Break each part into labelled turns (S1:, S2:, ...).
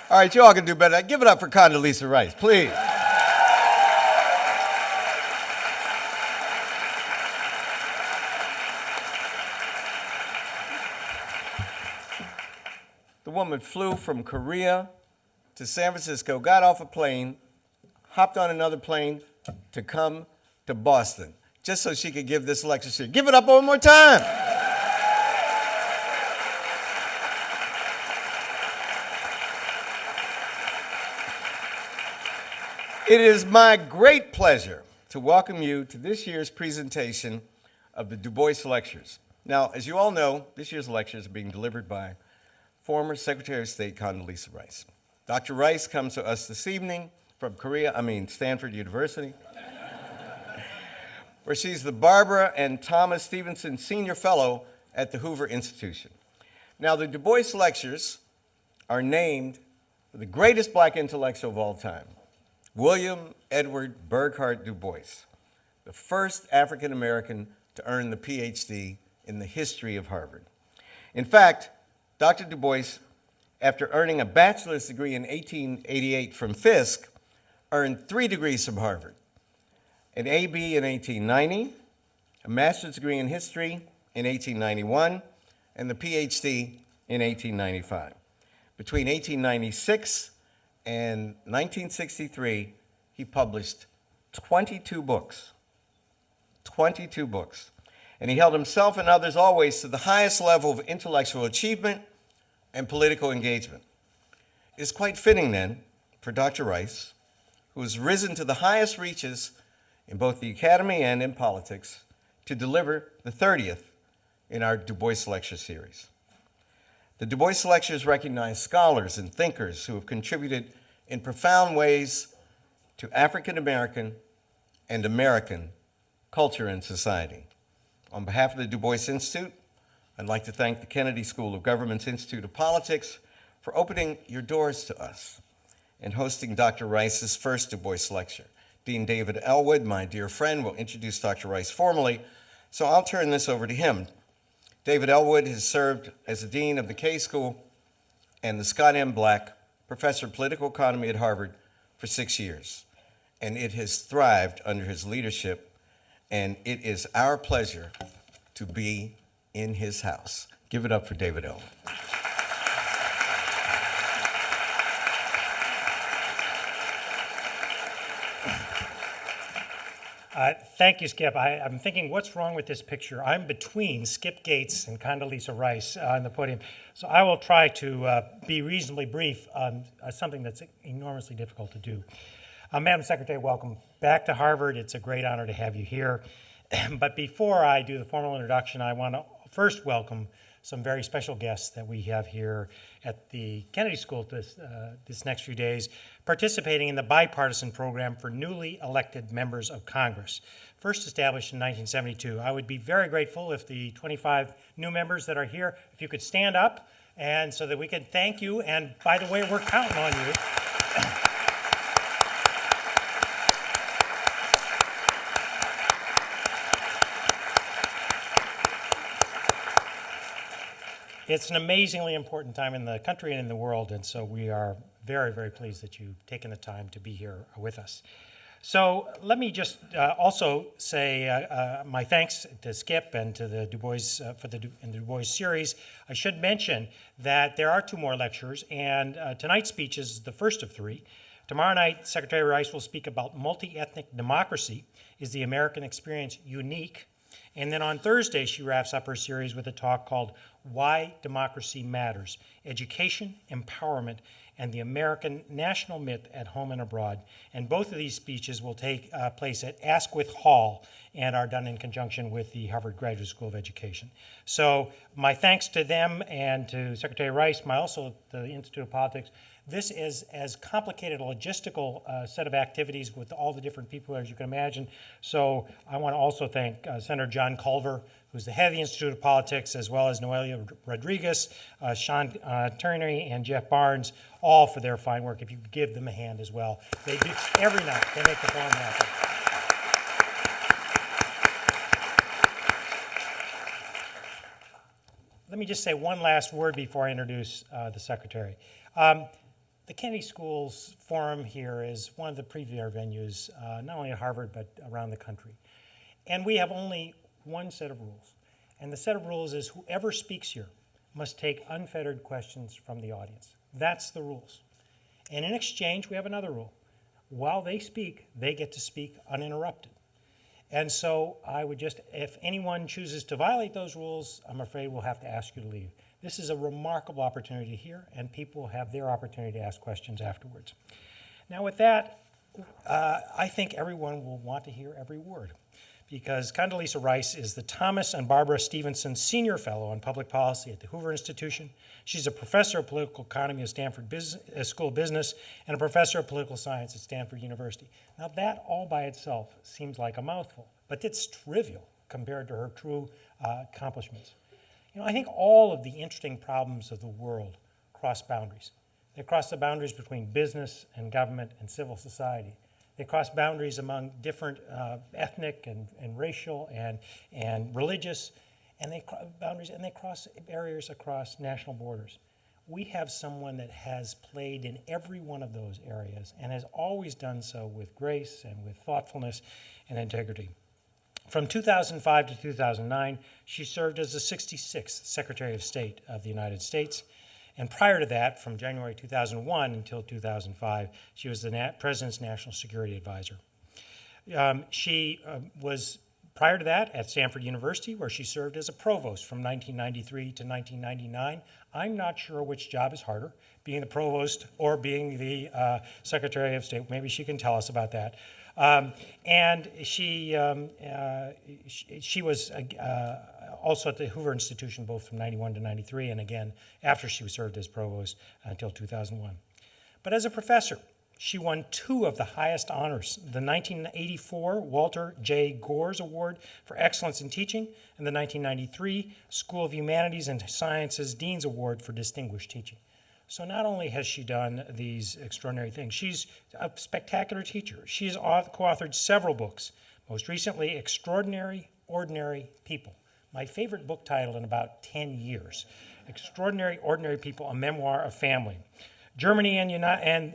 S1: All right, you all can do better. Give it up for Condoleezza Rice, please. The woman flew from Korea to San Francisco, got off a plane, hopped on another plane to come to Boston, just so she could give this lecture. Give it up one more time. It is my great pleasure to welcome you to this year's presentation of the Du Bois Lectures. Now, as you all know, this year's lectures are being delivered by former Secretary of State Condoleezza Rice. Dr. Rice comes to us this evening from Stanford University, where she's the Barbara and Thomas Stevenson Senior Fellow at the Hoover Institution. Now, the Du Bois Lectures are named for the greatest black intellectual of all time, William Edward Burghardt Du Bois, the first African American to earn the PhD in the history of Harvard. In fact, Dr. Du Bois, after earning a bachelor's degree in 1888 from Fisk, earned 3 degrees from Harvard: an AB in 1890, a master's degree in history in 1891, and the PhD in 1895. Between 1896 and 1963, he published 22 books. 22 books. And he held himself and others always to the highest level of intellectual achievement and political engagement. It's quite fitting then for Dr. Rice, who has risen to the highest reaches in both the academy and in politics, to deliver the 30th in our Du Bois Lecture Series. The Du Bois Lectures recognize scholars and thinkers who have contributed in profound ways to African American and American culture and society. On behalf of the Du Bois Institute, I'd like to thank the Kennedy School of Government's Institute of Politics for opening your doors to us and hosting Dr. Rice's first Du Bois Lecture. Dean David Elwood, my dear friend, will introduce Dr. Rice formally, so I'll turn this over to him. David Elwood has served as the Dean of the K School and the Scott M. Black Professor of Political Economy at Harvard for 6 years, and it has thrived under his leadership, and it is our pleasure to be in his house. Give it up for David Elwood.
S2: Thank you, Skip. I'm thinking, what's wrong with this picture? I'm between Skip Gates and Condoleezza Rice on the podium. So I will try to be reasonably brief on something that's enormously difficult to do. Madam Secretary, welcome back to Harvard. It's a great honor to have you here. But before I do the formal introduction, I want to first welcome some very special guests that we have here at the Kennedy School this next few days, participating in the bipartisan program for newly elected members of Congress. First established in 1972. I would be very grateful if the 25 new members that are here, if you could stand up, and so that we can thank you. And by the way, we're counting on you. It's an amazingly important time in the country and in the world, and so we are very, very pleased that you've taken the time to be here with us. So let me just also say my thanks to Skip and to the Du Bois in the Du Bois series. I should mention that there are 2 more lectures, and tonight's speech is the first of 3. Tomorrow night, Secretary Rice will speak about multi-ethnic democracy. Is the American experience unique? And then on Thursday, she wraps up her series with a talk called Why Democracy Matters: Education, Empowerment, and the American National Myth at Home and Abroad. And both of these speeches will take place at Asquith Hall and are done in conjunction with the Harvard Graduate School of Education. So my thanks to them and to Secretary Rice, also the Institute of Politics. This is as complicated a logistical set of activities with all the different people as you can imagine. So I want to also thank Senator John John Culver, who's the head of the Institute of Politics, as well as Noelia Rodriguez, Sean Turney, and Jeff Barnes, all for their fine work. If you could give them a hand as well. They do every night. They make the forum happen. Let me just say one last word before I introduce the Secretary. The Kennedy School's forum here is one of the premier venues, not only at Harvard, but around the country. And we have only one set of rules. And the set of rules is whoever speaks here must take unfettered questions from the audience. That's the rules. And in exchange, we have another rule. While they speak, they get to speak uninterrupted. And so I would just, if anyone chooses to violate those rules, I'm afraid we'll have to ask you to leave. This is a remarkable opportunity here, and people will have their opportunity to ask questions afterwards. Now with that, I think everyone will want to hear every word, because Condoleezza Rice is the Thomas and Barbara Stevenson Senior Fellow on Public Policy at the Hoover Institution. She's a professor of political economy at Stanford School of Business and a professor of political science at Stanford University. Now that all by itself seems like a mouthful, but it's trivial compared to her true accomplishments. You know, I think all of the interesting problems of the world cross boundaries. They cross the boundaries between business and government and civil society. They cross boundaries among different ethnic and racial and religious, and they cross barriers across national borders. We have someone that has played in every one of those areas and has always done so with grace and with thoughtfulness and integrity. From 2005 to 2009, she served as the 66th Secretary of State of the United States. And prior to that, from January 2001 until 2005, she was the President's National Security Advisor. She was, prior to that, at Stanford University, where she served as a provost from 1993 to 1999. I'm not sure which job is harder, being the provost or being the Secretary of State. Maybe she can tell us about that. And she was also at the Hoover Institution both from 91 to 93, and again after she served as provost until 2001. But as a professor, she won 2 of the highest honors, the 1984 Walter J. Gores Award for Excellence in Teaching and the 1993 School of Humanities and Sciences Dean's Award for Distinguished Teaching. So not only has she done these extraordinary things, she's a spectacular teacher. She's co-authored several books, most recently Extraordinary, Ordinary People, my favorite book title in about 10 years. Extraordinary, Ordinary People, a Memoir of Family. Germany and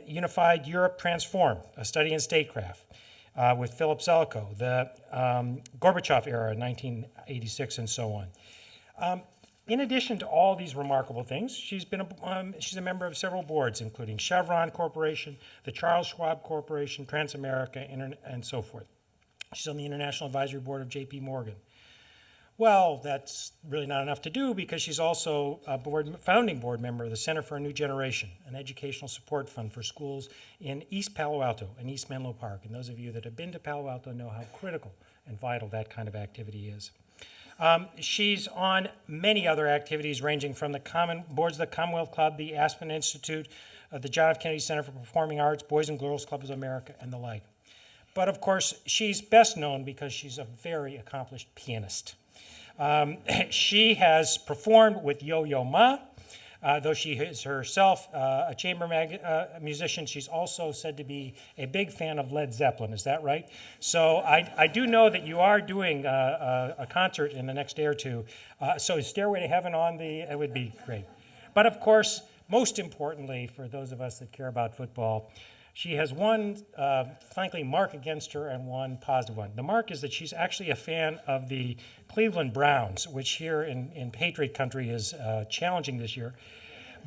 S2: Unified Europe Transformed, a study in statecraft with Philip Zelikow, the Gorbachev era, 1986, and so on. In addition to all these remarkable things, she's a member of several boards, including Chevron Corporation, the Charles Schwab Corporation, Transamerica, and so forth. She's on the International Advisory Board of J.P. Morgan. Well, that's really not enough to do because she's also a founding board member of the Center for a New Generation, an educational support fund for schools in East Palo Alto and East Menlo Park. And those of you that have been to Palo Alto know how critical and vital that kind of activity is. She's on many other activities ranging from the boards of the Commonwealth Club, the Aspen Institute, the John F. Kennedy Center for Performing Arts, Boys and Girls Clubs of America, and the like. But of course, she's best known because she's a very accomplished pianist. She has performed with Yo-Yo Ma. Though she is herself a chamber musician, she's also said to be a big fan of Led Zeppelin. Is that right? So I do know that you are doing a concert in the next day or two. So Stairway to Heaven it would be great. But of course, most importantly, for those of us that care about football, she has one, frankly, mark against her and one positive one. The mark is that she's actually a fan of the Cleveland Browns, which here in Patriot country is challenging this year.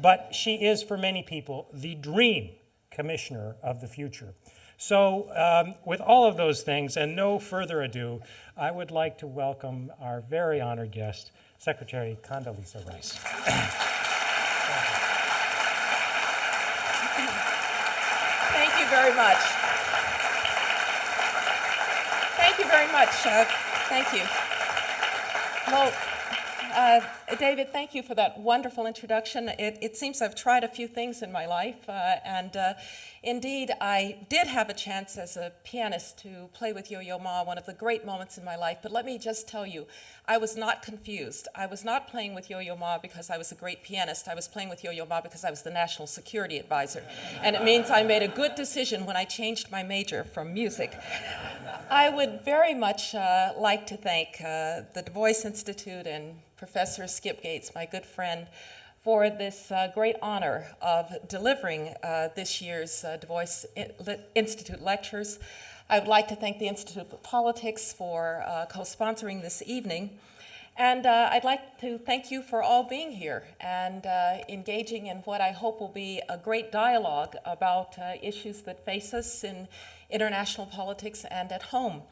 S2: But she is, for many people, the dream commissioner of the future. So with all of those things and no further ado, I would like to welcome our very honored guest, Secretary Condoleezza Rice.
S3: Thank you very much. Thank you very much. Thank you. Well, David, thank you for that wonderful introduction. It seems I've tried a few things in my life, and indeed, I did have a chance as a pianist to play with Yo-Yo Ma, one of the great moments in my life. But let me just tell you, I was not confused. I was not playing with Yo-Yo Ma because I was a great pianist. I was playing with Yo-Yo Ma because I was the National Security Advisor. And it means I made a good decision when I changed my major from music. I would very much like to thank the Du Bois Institute and Professor Skip Gates, my good friend, for this great honor of delivering this year's Du Bois Institute lectures. I would like to thank the Institute for Politics for co-sponsoring this evening. And I'd like to thank you for all being here and engaging in what I hope will be a great dialogue about issues that face us in international politics and at home.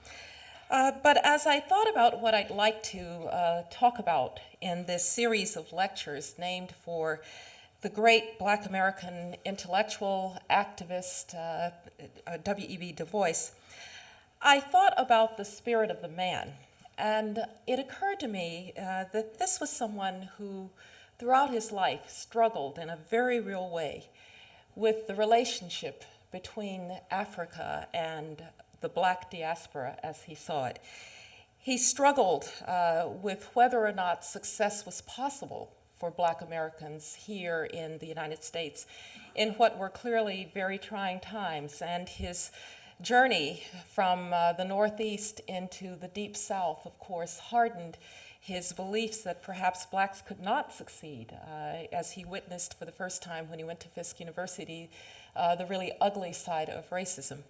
S3: But as I thought about what I'd like to talk about in this series of lectures named for the great Black American intellectual activist W.E.B. Du Bois, I thought about the spirit of the man. And it occurred to me that this was someone who, throughout his life, struggled in a very real way with the relationship between Africa and the Black diaspora as he saw it. He struggled with whether or not success was possible for Black Americans here in the United States in what were clearly very trying times, and his journey from the Northeast into the Deep South, of course, hardened his beliefs that perhaps Blacks could not succeed, as he witnessed for the first time when he went to Fisk University, the really ugly side of racism.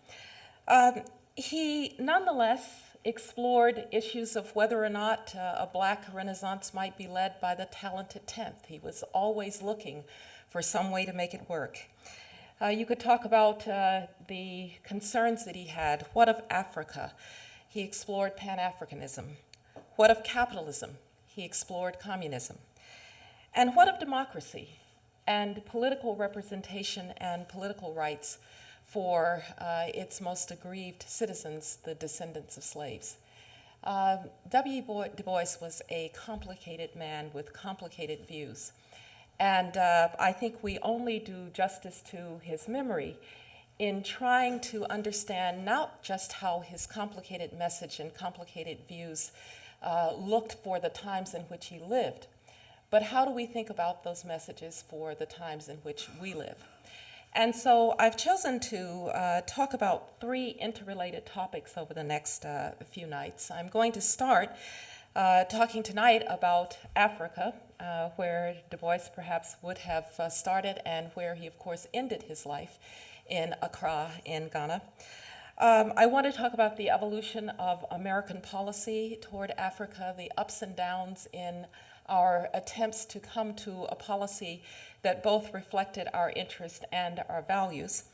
S3: He nonetheless explored issues of whether or not a Black Renaissance might be led by the talented 10th. He was always looking for some way to make it work. You could talk about the concerns that he had. What of Africa? He explored Pan-Africanism. What of capitalism? He explored communism. And what of democracy and political representation and political rights for its most aggrieved citizens, the descendants of slaves? W. Du Bois was a complicated man with complicated views. And I think we only do justice to his memory in trying to understand not just how his complicated message and complicated views looked for the times in which he lived, but how do we think about those messages for the times in which we live? And so I've chosen to talk about three interrelated topics over the next few nights. I'm going to start talking tonight about Africa, where Du Bois perhaps would have started and where he, of course, ended his life in Accra in Ghana. I want to talk about the evolution of American policy toward Africa, the ups and downs in our attempts to come to a policy that both reflected our interest and our values.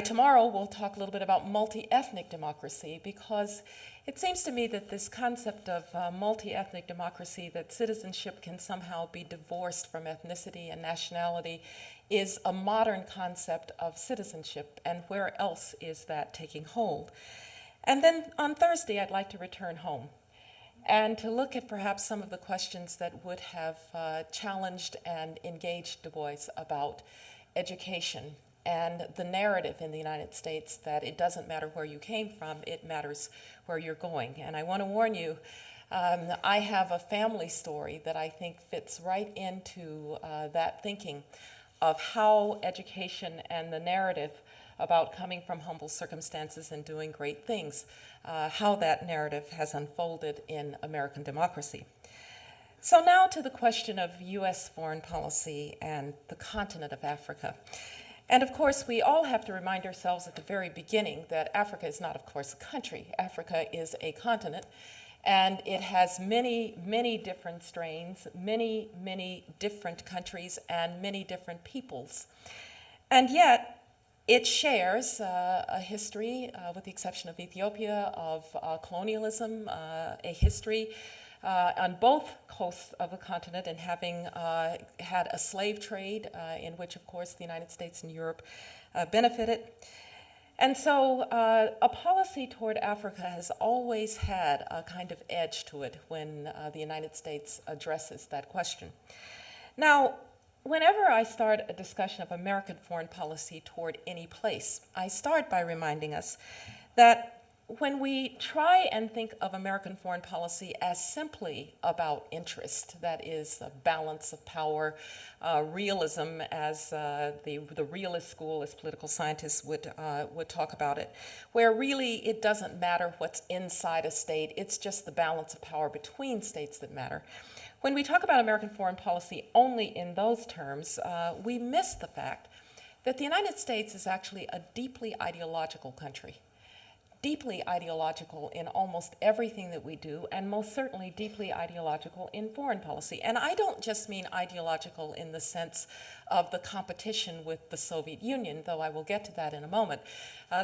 S3: Tomorrow will talk a little bit about multi-ethnic democracy, because it seems to me that this concept of multi-ethnic democracy, that citizenship can somehow be divorced from ethnicity and nationality, is a modern concept of citizenship, and where else is that taking hold? And then on Thursday, I'd like to return home and to look at perhaps some of the questions that would have challenged and engaged Du Bois about education and the narrative in the United States that it doesn't matter where you came from, it matters where you're going. And I want to warn you, I have a family story that I think fits right into that thinking of how education and the narrative about coming from humble circumstances and doing great things, how that narrative has unfolded in American democracy. So now to the question of U.S. foreign policy and the continent of Africa. And of course, we all have to remind ourselves at the very beginning that Africa is not, of course, a country. Africa is a continent, and it has many, many different strains, many, many different countries, and many different peoples. And yet, it shares a history, with the exception of Ethiopia, of colonialism, a history on both coasts of the continent, and having had a slave trade in which, of course, the United States and Europe benefited. And so a policy toward Africa has always had a kind of edge to it when the United States addresses that question. Now, whenever I start a discussion of American foreign policy toward any place, I start by reminding us that when we try and think of American foreign policy as simply about interest, that is, a balance of power, realism, as the realist school, as political scientists would talk about it, where really it doesn't matter what's inside a state, it's just the balance of power between states that matter. When we talk about American foreign policy only in those terms, we miss the fact that the United States is actually a deeply ideological country. Deeply ideological in almost everything that we do, and most certainly deeply ideological in foreign policy. And I don't just mean ideological in the sense of the competition with the Soviet Union, though I will get to that in a moment,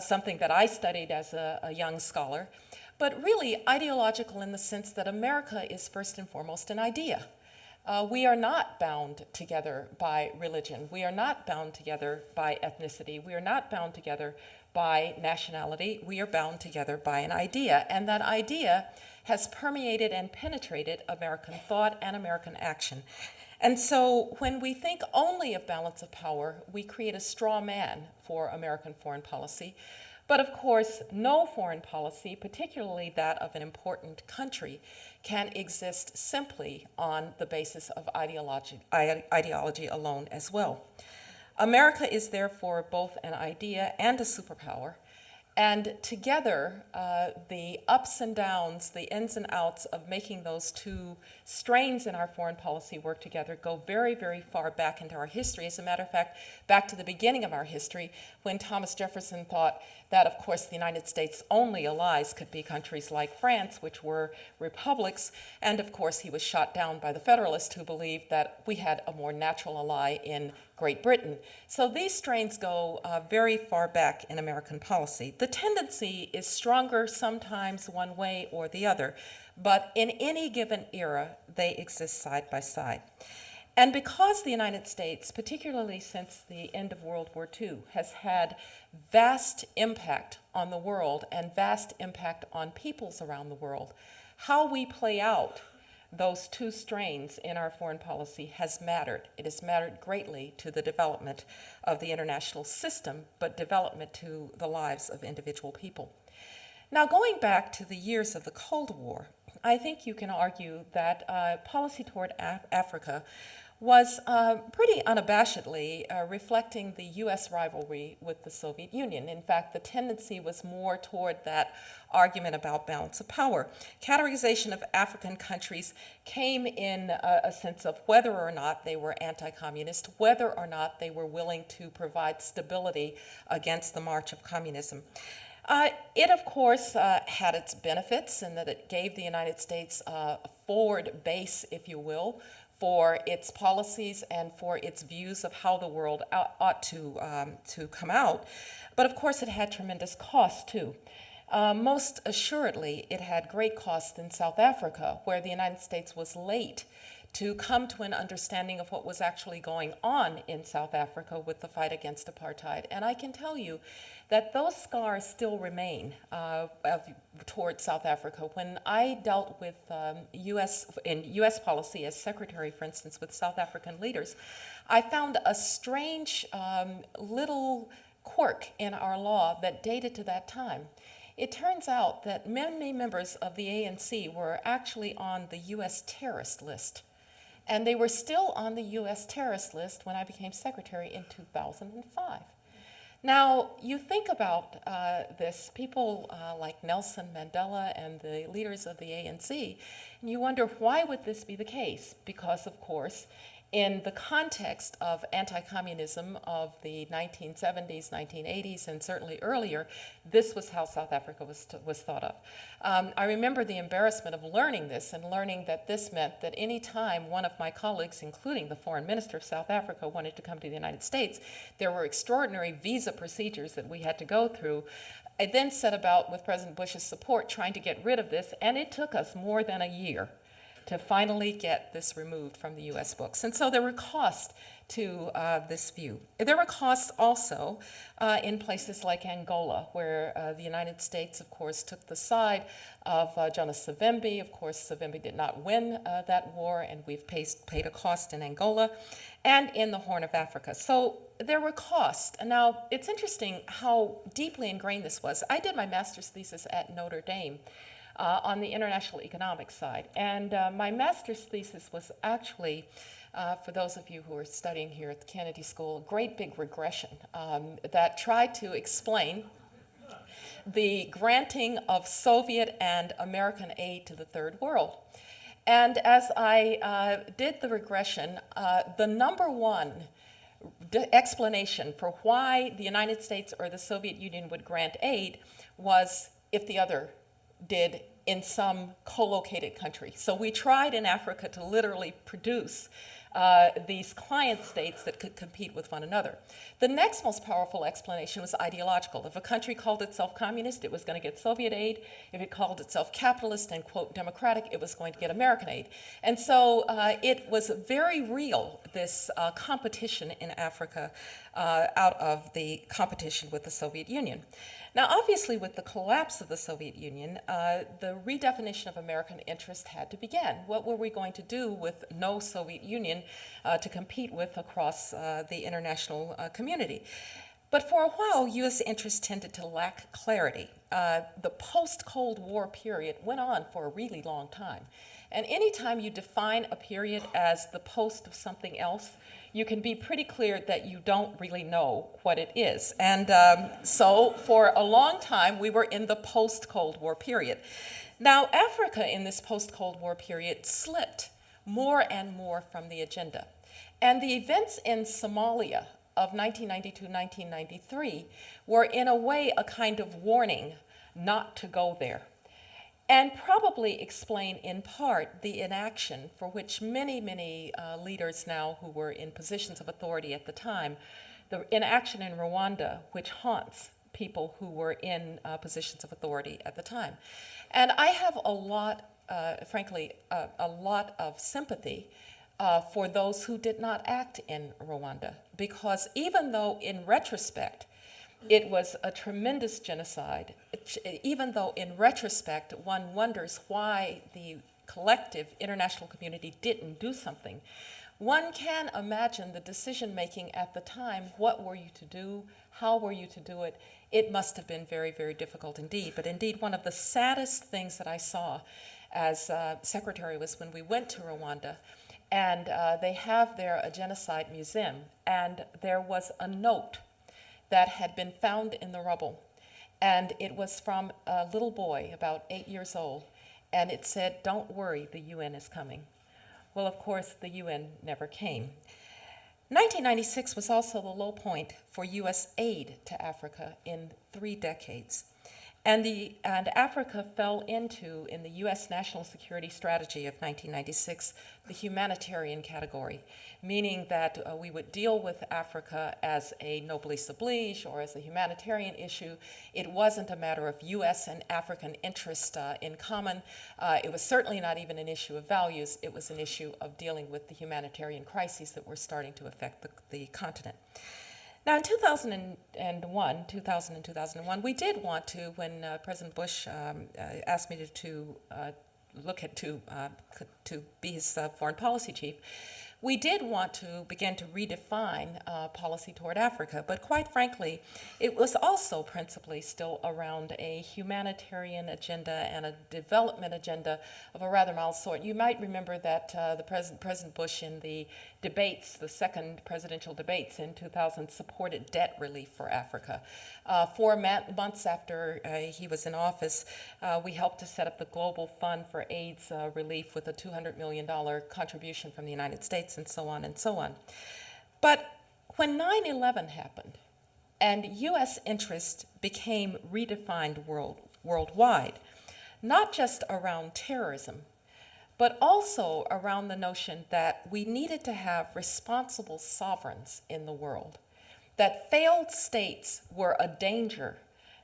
S3: something that I studied as a young scholar, but really ideological in the sense that America is first and foremost an idea. We are not bound together by religion. We are not bound together by ethnicity. We are not bound together by nationality. We are bound together by an idea. And that idea has permeated and penetrated American thought and American action. And so when we think only of balance of power, we create a straw man for American foreign policy. But of course, no foreign policy, particularly that of an important country, can exist simply on the basis of ideology alone as well. America is therefore both an idea and a superpower, and together the ups and downs, the ins and outs of making those two strains in our foreign policy work together go very, very far back into our history. As a matter of fact, back to the beginning of our history, when Thomas Jefferson thought that, of course, the United States' only allies could be countries like France, which were republics, and of course he was shot down by the Federalists who believed that we had a more natural ally in Great Britain. So these strains go very far back in American policy. The tendency is stronger sometimes one way or the other, but in any given era, they exist side by side. And because the United States, particularly since the end of World War II, has had vast impact on the world and vast impact on peoples around the world, how we play out those two strains in our foreign policy has mattered. It has mattered greatly to the development of the international system, but development to the lives of individual people. Now, going back to the years of the Cold War, I think you can argue that policy toward Africa was pretty unabashedly reflecting the U.S. rivalry with the Soviet Union. In fact, the tendency was more toward that argument about balance of power. Categorization of African countries came in a sense of whether or not they were anti-communist, whether or not they were willing to provide stability against the march of communism. It, of course, had its benefits in that it gave the United States a forward base, if you will, for its policies and for its views of how the world ought to come out. But of course, it had tremendous cost too. Most assuredly, it had great cost in South Africa, where the United States was late to come to an understanding of what was actually going on in South Africa with the fight against apartheid. And I can tell you that those scars still remain toward South Africa. When I dealt with U.S. policy as secretary, for instance, with South African leaders, I found a strange little quirk in our law that dated to that time. It turns out that many members of the ANC were actually on the U.S. terrorist list. And they were still on the U.S. terrorist list when I became secretary in 2005. Now, you think about this, people like Nelson Mandela and the leaders of the ANC, and you wonder, why would this be the case? Because, of course, in the context of anti-communism of the 1970s, 1980s, and certainly earlier, this was how South Africa was thought of. I remember the embarrassment of learning this and learning that this meant that any time one of my colleagues, including the foreign minister of South Africa, wanted to come to the United States, there were extraordinary visa procedures that we had to go through. I then set about, with President Bush's support, trying to get rid of this, and it took us more than a year to finally get this removed from the U.S. books. And so there were costs to this view. There were costs also in places like Angola, where the United States, of course, took the side of Jonas Savimbi. Of course, Savimbi did not win that war, and we've paid a cost in Angola and in the Horn of Africa. So there were costs. And now, it's interesting how deeply ingrained this was. I did my master's thesis at Notre Dame on the international economics side. And my master's thesis was actually, for those of you who are studying here at the Kennedy School, a great big regression that tried to explain the granting of Soviet and American aid to the Third World. And as I did the regression, the number one explanation for why the United States or the Soviet Union would grant aid was if the other did in some co-located country. So we tried in Africa to literally produce these client states that could compete with one another. The next most powerful explanation was ideological. If a country called itself communist, it was going to get Soviet aid. If it called itself capitalist and, quote, democratic, it was going to get American aid. And so it was very real, this competition in Africa out of the competition with the Soviet Union. Now, obviously, with the collapse of the Soviet Union, the redefinition of American interest had to begin. What were we going to do with no Soviet Union to compete with across the international community? But for a while, U.S. interests tended to lack clarity. The post-Cold War period went on for a really long time. And anytime you define a period as the post of something else, you can be pretty clear that you don't really know what it is. And so for a long time, we were in the post-Cold War period. Now, Africa in this post-Cold War period slipped more and more from the agenda. And the events in Somalia of 1992-1993 were in a way a kind of warning not to go there, and probably explain in part the inaction for which many leaders now who were in positions of authority at the time, the inaction in Rwanda, which haunts people who were in positions of authority at the time. And I have a lot, frankly, a lot of sympathy for those who did not act in Rwanda, because even though in retrospect it was a tremendous genocide, even though in retrospect one wonders why the collective international community didn't do something, one can imagine the decision-making at the time. What were you to do? How were you to do it? It must have been very, very difficult indeed. But indeed, one of the saddest things that I saw as secretary was when we went to Rwanda, and they have there a genocide museum, and there was a note that had been found in the rubble. And it was from a little boy, about 8 years old, and it said, "Don't worry, the UN is coming." Well, of course, the UN never came. 1996 was also the low point for U.S. aid to Africa in 3 decades. And Africa fell into, in the U.S. National Security Strategy of 1996, the humanitarian category, meaning that we would deal with Africa as a noblesse oblige or as a humanitarian issue. It wasn't a matter of U.S. and African interest in common. It was certainly not even an issue of values. It was an issue of dealing with the humanitarian crises that were starting to affect the continent. Now, in 2001, we did want to, when President Bush asked me to be his foreign policy chief, we did want to begin to redefine policy toward Africa, but quite frankly, it was also principally still around a humanitarian agenda and a development agenda of a rather mild sort. You might remember that President Bush in the debates, the second presidential debates in 2000, supported debt relief for Africa. 4 months after he was in office, we helped to set up the Global Fund for AIDS Relief with a $200 million contribution from the United States, and so on and so on. But when 9/11 happened and U.S. interest became redefined worldwide, not just around terrorism, but also around the notion that we needed to have responsible sovereigns in the world, that failed states were a danger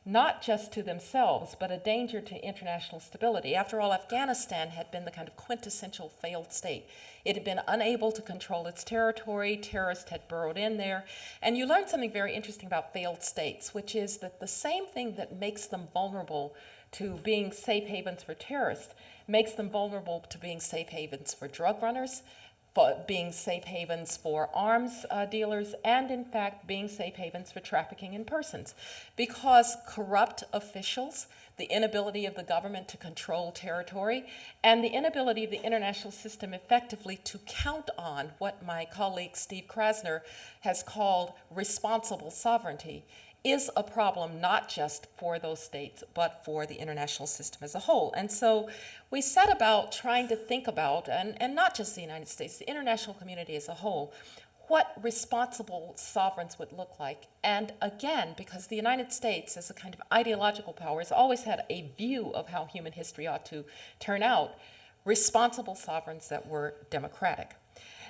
S3: not just to themselves, but a danger to international stability. After all, Afghanistan had been the kind of quintessential failed state. It had been unable to control its territory, terrorists had burrowed in there, and you learned something very interesting about failed states, which is that the same thing that makes them vulnerable to being safe havens for terrorists makes them vulnerable to being safe havens for drug runners, for being safe havens for arms dealers, and in fact being safe havens for trafficking in persons. Because corrupt officials, the inability of the government to control territory, and the inability of the international system effectively to count on what my colleague Steve Krasner has called responsible sovereignty is a problem not just for those states, but for the international system as a whole. And so we set about trying to think about, and not just the United States, the international community as a whole, what responsible sovereigns would look like. And again, because the United States as a kind of ideological power has always had a view of how human history ought to turn out, responsible sovereigns that were democratic.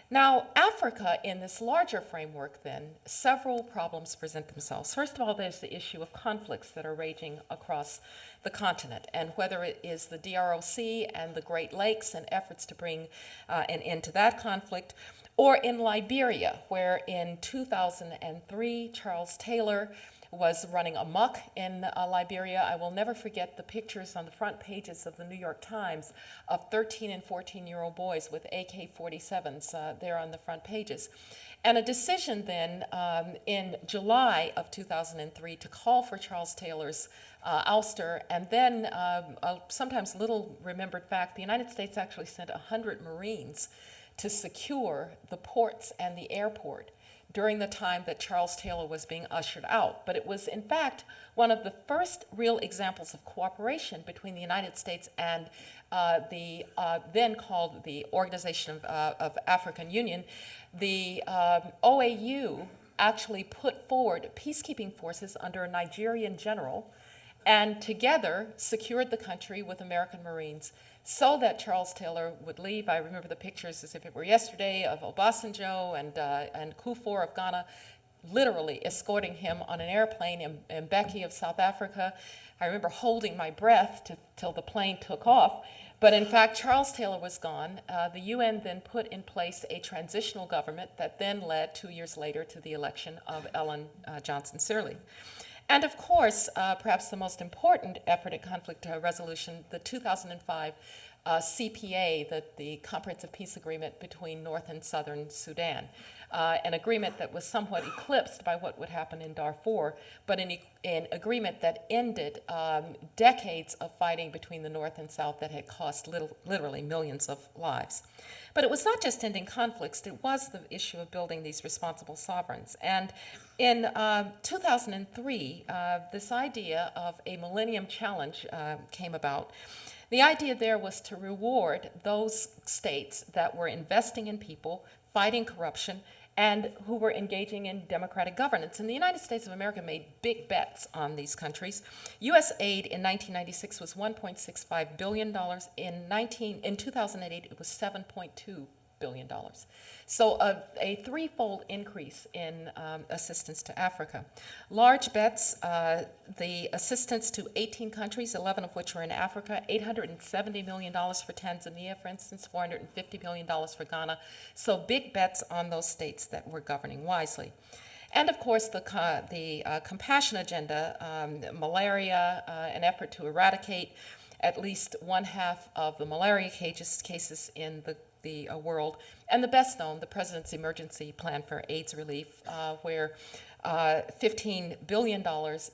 S3: Now, Africa, in this larger framework then, several problems present themselves. First of all, there's the issue of conflicts that are raging across the continent, and whether it is the DROC and the Great Lakes and efforts to bring an end to that conflict, or in Liberia, where in 2003, Charles Taylor was running amok in Liberia. I will never forget the pictures on the front pages of the New York Times of 13 and 14-year-old boys with AK-47s there on the front pages. And a decision then in July of 2003 to call for Charles Taylor's ouster, and then a sometimes little remembered fact, the United States actually sent 100 Marines to secure the ports and the airport during the time that Charles Taylor was being ushered out. But it was, in fact, one of the first real examples of cooperation between the United States and the then called the Organization of African Union. The OAU actually put forward peacekeeping forces under a Nigerian general and together secured the country with American Marines so that Charles Taylor would leave. I remember the pictures as if it were yesterday of Obasanjo and Kufuor of Ghana literally escorting him on an airplane in Mbeki of South Africa. I remember holding my breath till the plane took off. But in fact, Charles Taylor was gone. The UN then put in place a transitional government that then led 2 years later to the election of Ellen Johnson Sirleaf. And of course, perhaps the most important effort at conflict resolution, the 2005 CPA, the Comprehensive Peace Agreement between North and Southern Sudan, an agreement that was somewhat eclipsed by what would happen in Darfur, but an agreement that ended decades of fighting between the North and South that had cost literally millions of lives. But it was not just ending conflicts, it was the issue of building these responsible sovereigns. And in 2003, this idea of a Millennium Challenge came about. The idea there was to reward those states that were investing in people, fighting corruption, and who were engaging in democratic governance. And the United States of America made big bets on these countries. U.S. aid in 1996 was $1.65 billion. In 2008, it was $7.2 billion. So a threefold increase in assistance to Africa. Large bets, the assistance to 18 countries, 11 of which were in Africa, $870 million for Tanzania, for instance, $450 million for Ghana. So big bets on those states that were governing wisely. And of course, the compassion agenda, malaria, an effort to eradicate at least one half of the malaria cases in the world, and the best known, the President's Emergency Plan for AIDS Relief, where $15 billion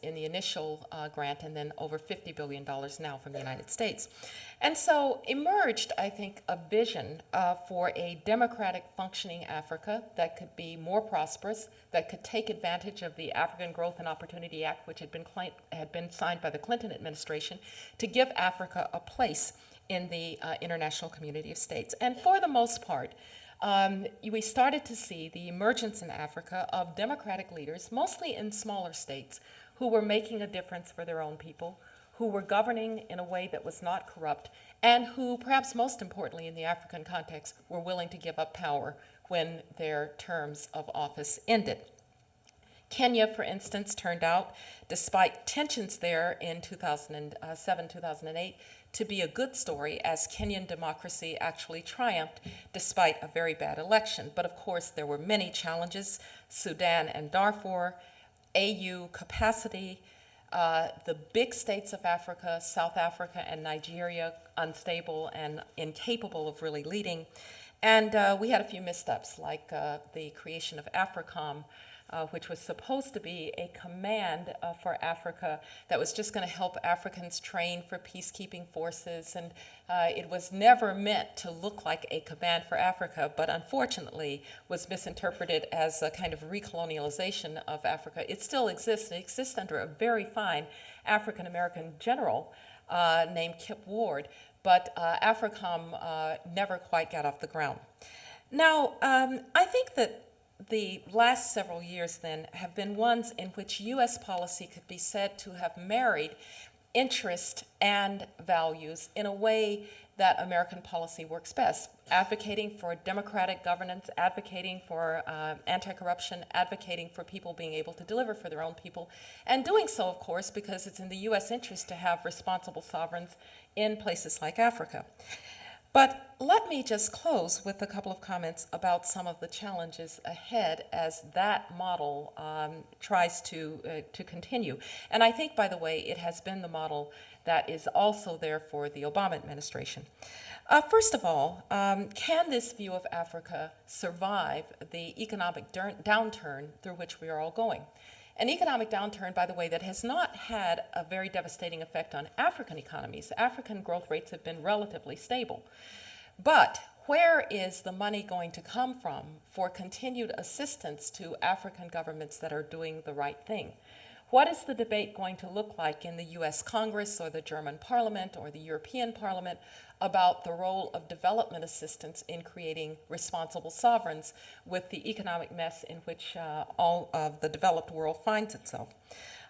S3: in the initial grant and then over $50 billion now from the United States. And so emerged, I think, a vision for a democratic functioning Africa that could be more prosperous, that could take advantage of the African Growth and Opportunity Act, which had been signed by the Clinton administration, to give Africa a place in the international community of states. And for the most part, we started to see the emergence in Africa of democratic leaders, mostly in smaller states, who were making a difference for their own people, who were governing in a way that was not corrupt, and who, perhaps most importantly in the African context, were willing to give up power when their terms of office ended. Kenya, for instance, turned out, despite tensions there in 2007, 2008, to be a good story as Kenyan democracy actually triumphed despite a very bad election. But of course, there were many challenges: Sudan and Darfur, AU capacity, the big states of Africa, South Africa and Nigeria, unstable and incapable of really leading. And we had a few missteps, like the creation of AFRICOM, which was supposed to be a command for Africa that was just going to help Africans train for peacekeeping forces. And it was never meant to look like a command for Africa, but unfortunately was misinterpreted as a kind of recolonialization of Africa. It still exists. It exists under a very fine African-American general named Kip Ward, but AFRICOM never quite got off the ground. Now, I think that the last several years then have been ones in which U.S. policy could be said to have married interest and values in a way that American policy works best, advocating for democratic governance, advocating for anti-corruption, advocating for people being able to deliver for their own people, and doing so, of course, because it's in the U.S. interest to have responsible sovereigns in places like Africa. But let me just close with a couple of comments about some of the challenges ahead as that model tries to continue. And I think, by the way, it has been the model that is also there for the Obama administration. First of all, can this view of Africa survive the economic downturn through which we are all going? An economic downturn, by the way, that has not had a very devastating effect on African economies. African growth rates have been relatively stable. But where is the money going to come from for continued assistance to African governments that are doing the right thing? What is the debate going to look like in the US Congress or the German Parliament or the European Parliament about the role of development assistance in creating responsible sovereigns with the economic mess in which all of the developed world finds itself?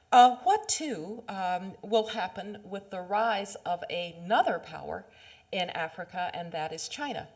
S3: What, too, will happen with the rise of another power in Africa, and that is China?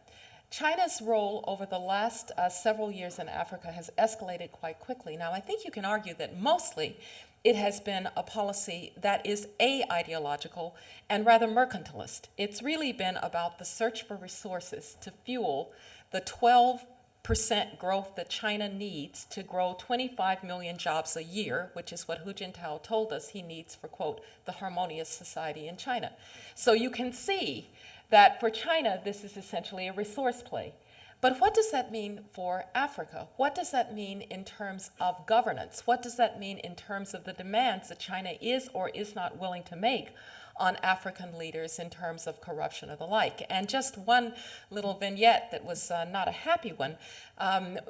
S3: China's role over the last several years in Africa has escalated quite quickly. Now, I think you can argue that mostly it has been a policy that is a-ideological and rather mercantilist. It's really been about the search for resources to fuel the 12% growth that China needs to grow 25 million jobs a year, which is what Hu Jintao told us he needs for, quote, the harmonious society in China. So you can see that for China, this is essentially a resource play. But what does that mean for Africa? What does that mean in terms of governance? What does that mean in terms of the demands that China is or is not willing to make on African leaders in terms of corruption or the like? And just one little vignette that was not a happy one.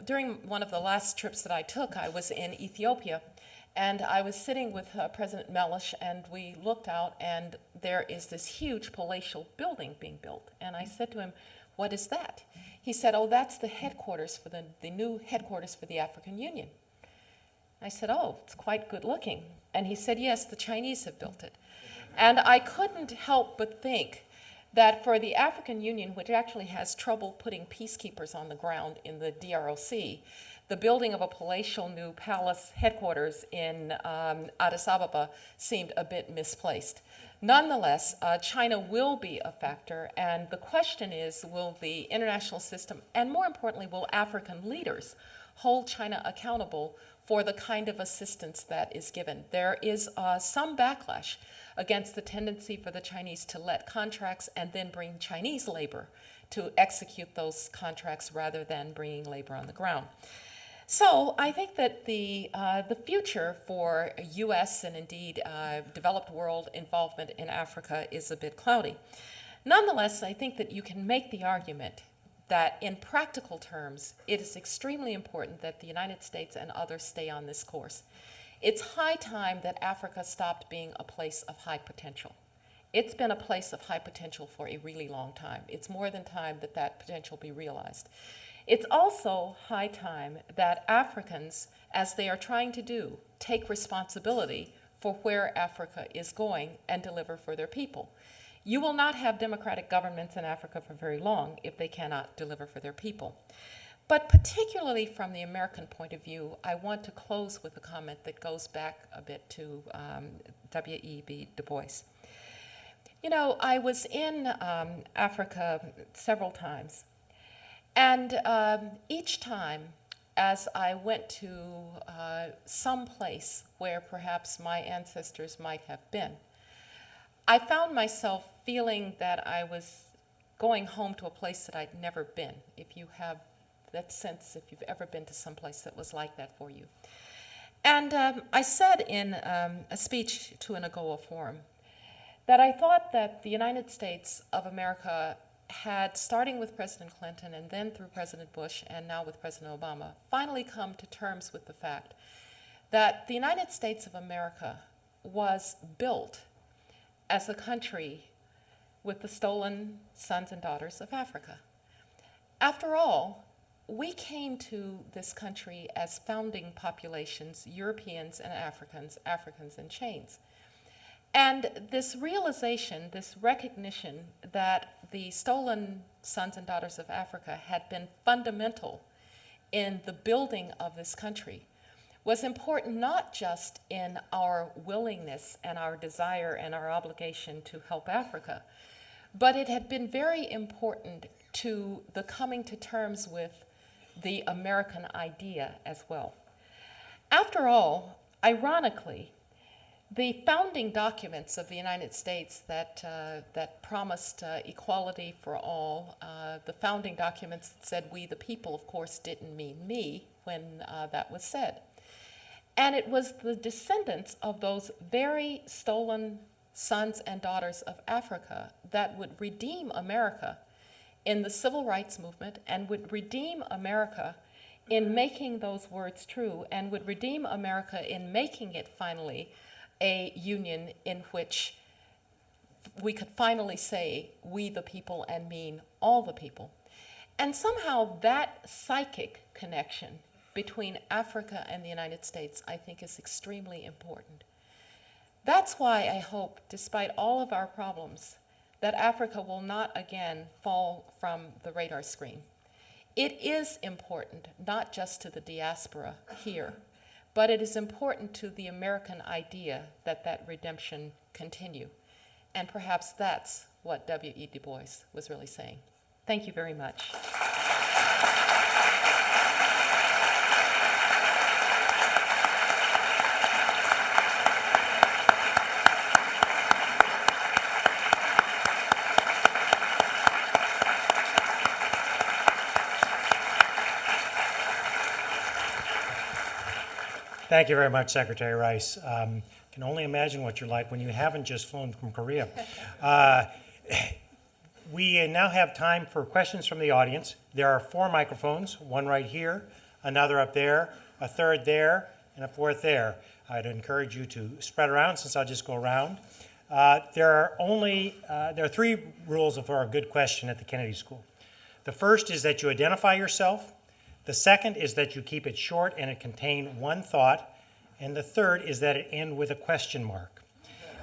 S3: During one of the last trips that I took, I was in Ethiopia, and I was sitting with President Mellish, and we looked out, and there is this huge palatial building being built. And I said to him, "What is that?" He said, "Oh, that's the headquarters for the new headquarters for the African Union." I said, "Oh, it's quite good looking." And he said, "Yes, the Chinese have built it." And I couldn't help but think that for the African Union, which actually has trouble putting peacekeepers on the ground in the DROC, the building of a palatial new palace headquarters in Addis Ababa seemed a bit misplaced. Nonetheless, China will be a factor, and the question is, will the international system, and more importantly, will African leaders hold China accountable for the kind of assistance that is given? There is some backlash against the tendency for the Chinese to let contracts and then bring Chinese labor to execute those contracts rather than bringing labor on the ground. So I think that the future for U.S. and indeed developed world involvement in Africa is a bit cloudy. Nonetheless, I think that you can make the argument that in practical terms, it is extremely important that the United States and others stay on this course. It's high time that Africa stopped being a place of high potential. It's been a place of high potential for a really long time. It's more than time that that potential be realized. It's also high time that Africans, as they are trying to do, take responsibility for where Africa is going and deliver for their people. You will not have democratic governments in Africa for very long if they cannot deliver for their people. But particularly from the American point of view, I want to close with a comment that goes back a bit to W.E.B. Du Bois. You know, I was in Africa several times, and each time as I went to some place where perhaps my ancestors might have been, I found myself feeling that I was going home to a place that I'd never been, if you have that sense, if you've ever been to some place that was like that for you. And I said in a speech to an AGOA forum that I thought that the United States of America had, starting with President Clinton and then through President Bush and now with President Obama, finally come to terms with the fact that the United States of America was built as a country with the stolen sons and daughters of Africa. After all, we came to this country as founding populations, Europeans and Africans, Africans in chains. And this realization, this recognition that the stolen sons and daughters of Africa had been fundamental in the building of this country was important not just in our willingness and our desire and our obligation to help Africa, but it had been very important to the coming to terms with the American idea as well. After all, ironically, the founding documents of the United States that promised equality for all, the founding documents that said "we the people," of course, didn't mean me when that was said. And it was the descendants of those very stolen sons and daughters of Africa that would redeem America in the civil rights movement and would redeem America in making those words true and would redeem America in making it finally a union in which we could finally say "we the people" and mean all the people. And somehow that psychic connection between Africa and the United States, I think, is extremely important. That's why I hope, despite all of our problems, that Africa will not again fall from the radar screen. It is important, not just to the diaspora here, but it is important to the American idea that that redemption continue. And perhaps that's what W.E. Du Bois was really saying. Thank you very much.
S2: Thank you very much, Secretary Rice. Can only imagine what you're like when you haven't just flown from Korea. We now have time for questions from the audience. There are 4 microphones, one right here, another up there, a third there, and a fourth there. I'd encourage you to spread around since I'll just go around. There are 3 rules for a good question at the Kennedy School. The first is that you identify yourself. The second is that you keep it short and it contain one thought. And the third is that it end with a question mark.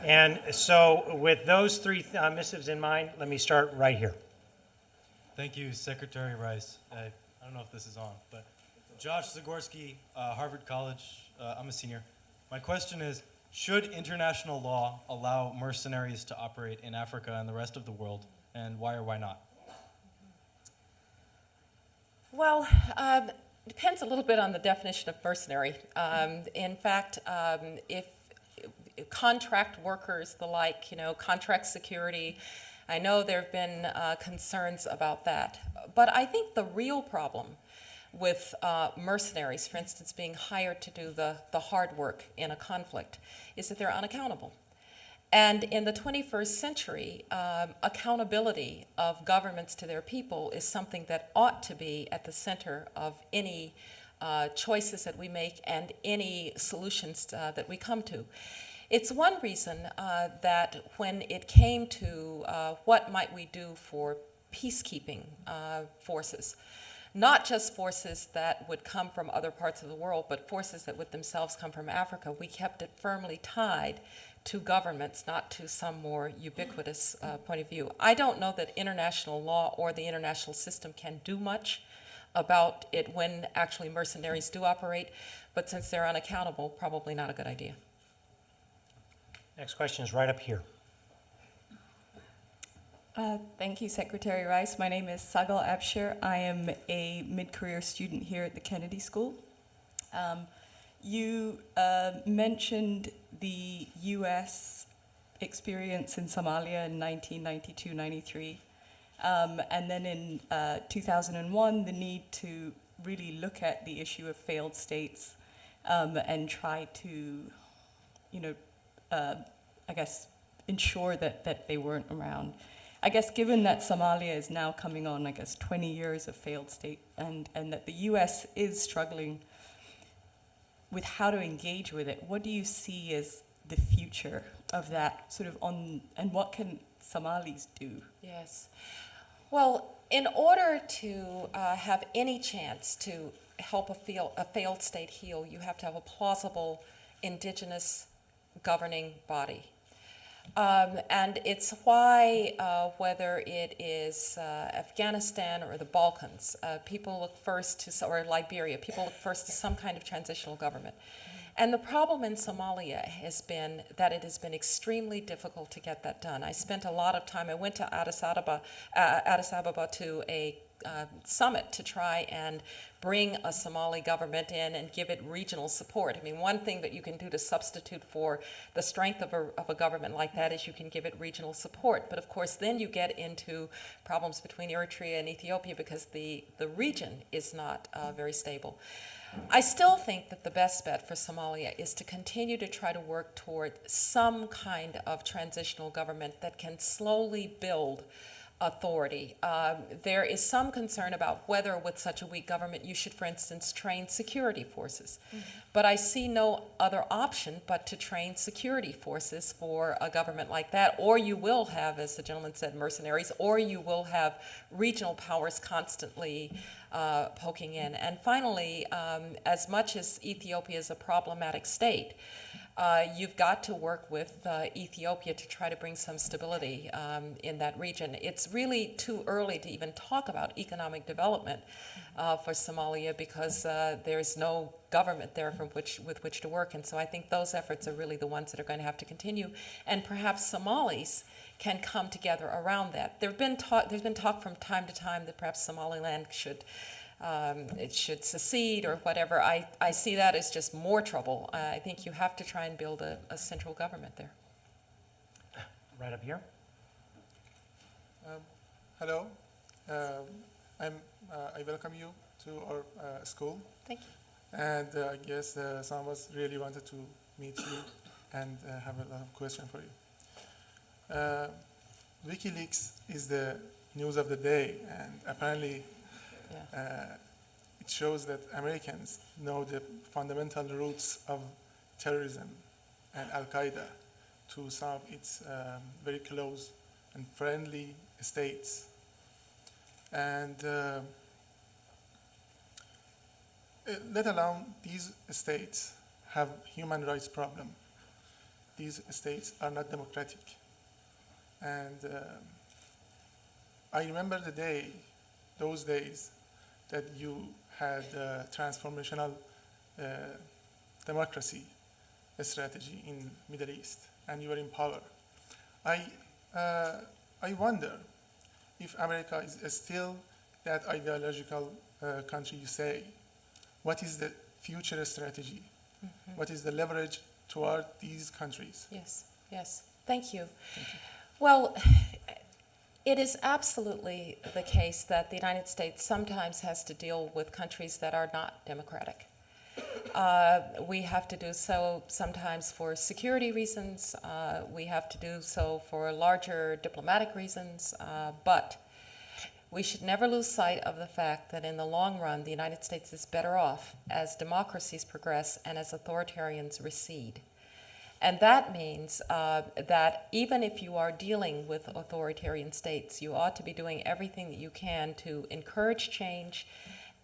S2: And so with those 3 missives in mind, let me start right here.
S4: Thank you, Secretary Rice. I don't know if this is on, but Josh Zagorski, Harvard College, I'm a senior. My question is, should international law allow mercenaries to operate in Africa and the rest of the world, and why or why not?
S3: Well, depends a little bit on the definition of mercenary. In fact, if contract workers, the like, contract security, I know there have been concerns about that. But I think the real problem with mercenaries, for instance, being hired to do the hard work in a conflict, is that they're unaccountable. And in the 21st century, accountability of governments to their people is something that ought to be at the center of any choices that we make and any solutions that we come to. It's one reason that when it came to what might we do for peacekeeping forces, not just forces that would come from other parts of the world, but forces that would themselves come from Africa, we kept it firmly tied to governments, not to some more ubiquitous point of view. I don't know that international law or the international system can do much about it when actually mercenaries do operate, but since they're unaccountable, probably not a good idea.
S2: Next question is right up here.
S5: Thank you, Secretary Rice. My name is Sagal Abshir. I am a mid-career student here at the Kennedy School. You mentioned the U.S. experience in Somalia in 1992-93, and then in 2001, the need to really look at the issue of failed states and try to, I guess, ensure that they weren't around. I guess given that Somalia is now coming on, 20 years of failed state, and that the U.S. is struggling with how to engage with it, what do you see as the future of that and what can Somalis do?
S3: Yes. Well, in order to have any chance to help a failed state heal, you have to have a plausible indigenous governing body. And it's why, whether it is Afghanistan or the Balkans, people look first to, or Liberia, people look first to some kind of transitional government. And the problem in Somalia has been that it has been extremely difficult to get that done. I spent a lot of time, I went to Addis Ababa to a summit to try and bring a Somali government in and give it regional support. I mean, one thing that you can do to substitute for the strength of a government like that is you can give it regional support. But of course, then you get into problems between Eritrea and Ethiopia because the region is not very stable. I still think that the best bet for Somalia is to continue to try to work toward some kind of transitional government that can slowly build authority. There is some concern about whether with such a weak government you should, for instance, train security forces. But I see no other option but to train security forces for a government like that, or you will have, as the gentleman said, mercenaries, or you will have regional powers constantly poking in. And finally, as much as Ethiopia is a problematic state, you've got to work with Ethiopia to try to bring some stability in that region. It's really too early to even talk about economic development for Somalia because there's no government there with which to work. And so I think those efforts are really the ones that are going to have to continue. And perhaps Somalis can come together around that. There's been talk from time to time that perhaps Somaliland should secede or whatever. I see that as just more trouble. I think you have to try and build a central government there.
S2: Right up here.
S6: Hello. I welcome you to our school.
S3: Thank you.
S6: And I guess some of us really wanted to meet you and have a lot of questions for you. WikiLeaks is the news of the day, and apparently it shows that Americans know the fundamental roots of terrorism and Al-Qaeda to some of its very close and friendly states. And let alone these states have human rights problem. These states are not democratic. And I remember those days that you had transformational democracy strategy in Middle East, and you were in power. I wonder if America is still that ideological country you say. What is the future strategy? Mm-hmm. What is the leverage toward these countries?
S3: Yes, yes. Thank you. Well, it is absolutely the case that the United States sometimes has to deal with countries that are not democratic. We have to do so sometimes for security reasons. We have to do so for larger diplomatic reasons. But we should never lose sight of the fact that in the long run, the United States is better off as democracies progress and as authoritarians recede. And that means that even if you are dealing with authoritarian states, you ought to be doing everything that you can to encourage change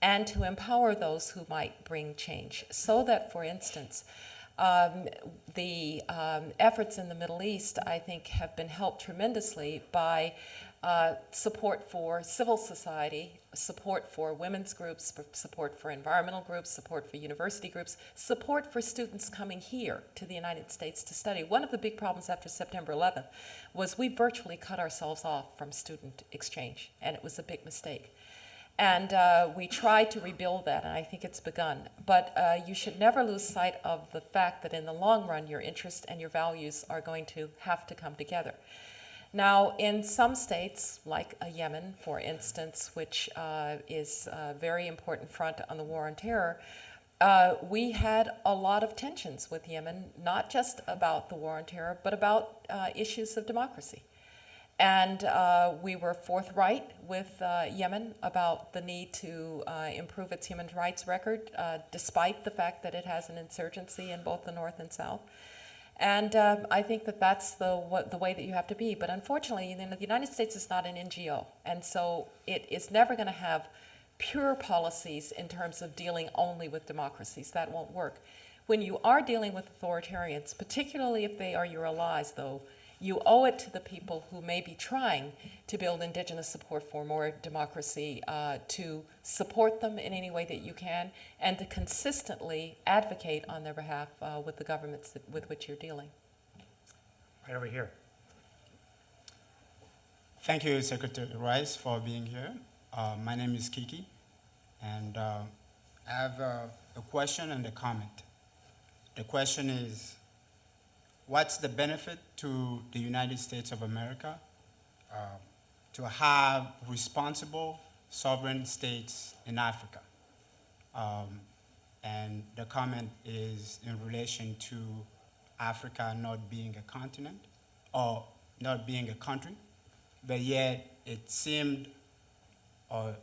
S3: and to empower those who might bring change. So that, for instance, the efforts in the Middle East, I think, have been helped tremendously by support for civil society, support for women's groups, support for environmental groups, support for university groups, support for students coming here to the United States to study. One of the big problems after September 11th was we virtually cut ourselves off from student exchange, and it was a big mistake. And we tried to rebuild that, and I think it's begun. But you should never lose sight of the fact that in the long run, your interests and your values are going to have to come together. Now, in some states, like Yemen, for instance, which is a very important front on the war on terror, we had a lot of tensions with Yemen, not just about the war on terror, but about issues of democracy. And we were forthright with Yemen about the need to improve its human rights record, despite the fact that it has an insurgency in both the north and south. And I think that that's the way that you have to be. But unfortunately, the United States is not an NGO. And so it is never going to have pure policies in terms of dealing only with democracies. That won't work. When you are dealing with authoritarians, particularly if they are your allies, though, you owe it to the people who may be trying to build indigenous support for more democracy to support them in any way that you can and to consistently advocate on their behalf with the governments with which you're dealing.
S2: Right over here.
S7: Thank you, Secretary Rice, for being here. My name is Kiki, and I have a question and a comment. The question is, what's the benefit to the United States of America to have responsible sovereign states in Africa? And the comment is in relation to Africa not being a continent or not being a country, but yet it seemed or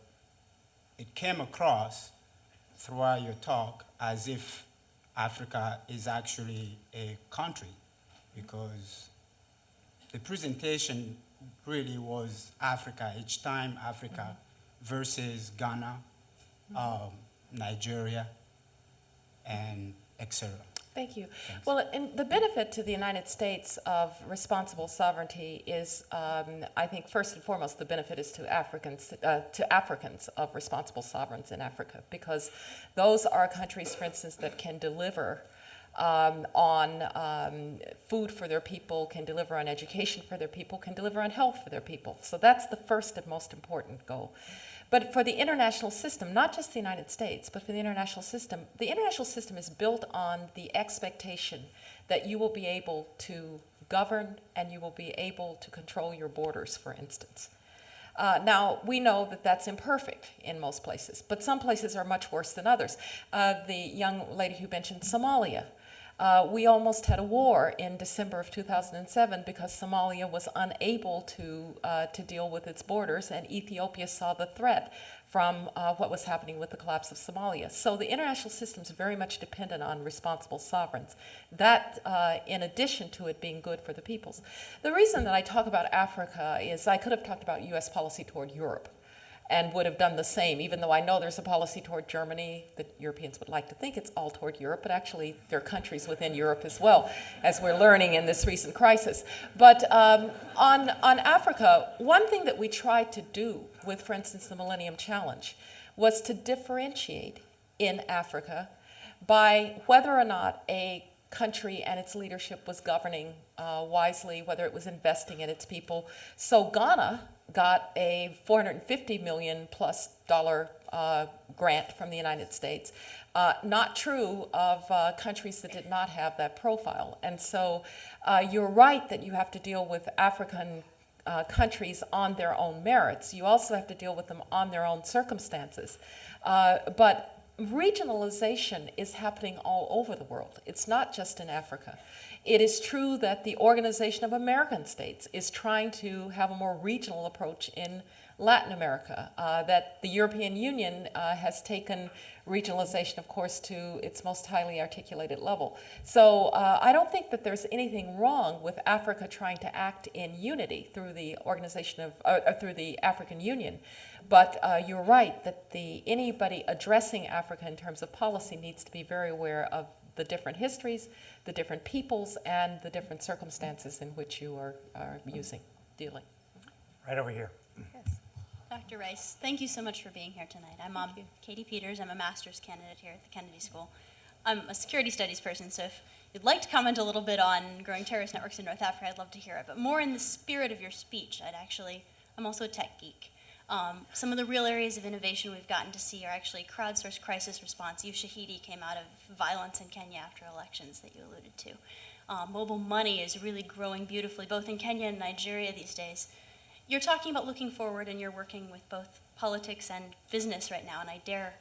S7: it came across throughout your talk as if Africa is actually a country, because the presentation really was Africa, each time Africa versus Ghana, Nigeria, and etc.
S3: Thank you.
S7: Thanks.
S3: Well, the benefit to the United States of responsible sovereignty is, I think, first and foremost, the benefit is to Africans of responsible sovereigns in Africa, because those are countries, for instance, that can deliver on food for their people, can deliver on education for their people, can deliver on health for their people. So that's the first and most important goal. But for the international system, not just the United States, but for the international system is built on the expectation that you will be able to govern and you will be able to control your borders, for instance. Now, we know that that's imperfect in most places, but some places are much worse than others. The young lady who mentioned Somalia, we almost had a war in December of 2007 because Somalia was unable to deal with its borders, and Ethiopia saw the threat from what was happening with the collapse of Somalia. So the international system is very much dependent on responsible sovereigns. That, in addition to it being good for the peoples. The reason that I talk about Africa is I could have talked about U.S. policy toward Europe and would have done the same, even though I know there's a policy toward Germany that Europeans would like to think it's all toward Europe, but actually there are countries within Europe as well, as we're learning in this recent crisis. But on Africa, one thing that we tried to do with, for instance, the Millennium Challenge was to differentiate in Africa by whether or not a country and its leadership was governing wisely, whether it was investing in its people. So Ghana got a $450 million plus grant from the United States. Not true of countries that did not have that profile. And so you're right that you have to deal with African countries on their own merits. You also have to deal with them on their own circumstances. But regionalization is happening all over the world. It's not just in Africa. It is true that the Organization of American States is trying to have a more regional approach in Latin America, that the European Union has taken regionalization, of course, to its most highly articulated level. So I don't think that there's anything wrong with Africa trying to act in unity through the organization of, through the African Union. But you're right that anybody addressing Africa in terms of policy needs to be very aware of the different histories, the different peoples, and the different circumstances in which you are dealing.
S2: Right over here.
S8: Yes. Dr. Rice, thank you so much for being here tonight. I'm Katie Peters. I'm a master's candidate here at the Kennedy School. I'm a security studies person, so if you'd like to comment a little bit on growing terrorist networks in North Africa, I'd love to hear it. But more in the spirit of your speech, I'm also a tech geek. Some of the real areas of innovation we've gotten to see are actually crowdsourced crisis response. Shahidi came out of violence in Kenya after elections that you alluded to. Mobile money is really growing beautifully, both in Kenya and Nigeria these days. You're talking about looking forward, and you're working with both politics and business right now, and I dare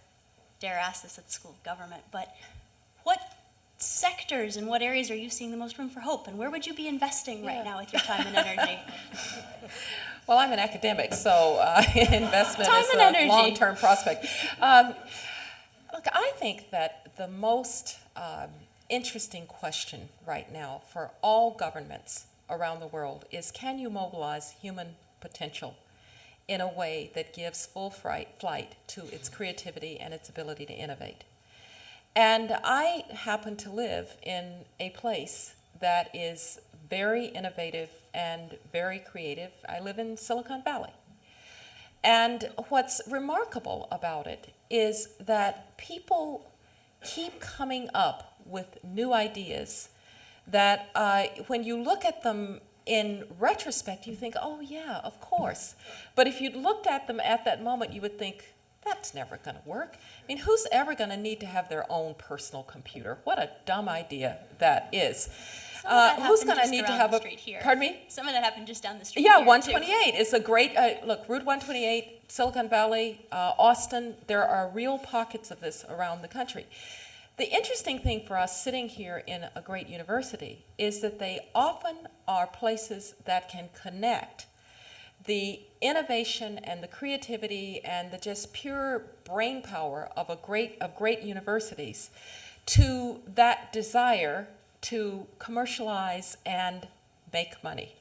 S8: ask this at the School of Government, but what sectors and what areas are you seeing the most room for hope, and where would you be investing right now with your time and energy?
S3: Well, I'm an academic, so investment
S8: Time
S3: is
S8: and
S3: a
S8: energy.
S3: long-term prospect. Look, I think that the most interesting question right now for all governments around the world is, can you mobilize human potential in a way that gives full flight to its creativity and its ability to innovate? And I happen to live in a place that is very innovative and very creative. I live in Silicon Valley. And what's remarkable about it is that people keep coming up with new ideas that when you look at them in retrospect, you think, oh yeah, of course. But if you'd looked at them at that moment, you would think, that's never going to work. I mean, who's ever going to need to have their own personal computer? What a dumb idea that is. Who's going to need to have a
S8: street here.
S3: Pardon me?
S8: Some of that happened just down the street.
S3: Yeah,
S8: here,
S3: 128 is a great, look, Route 128, Silicon Valley, Austin, there are real pockets of this around the country. The interesting thing for us sitting here in a great university is that they often are places that can connect the innovation and the creativity and the just pure brain power of great universities to that desire to commercialize and make money.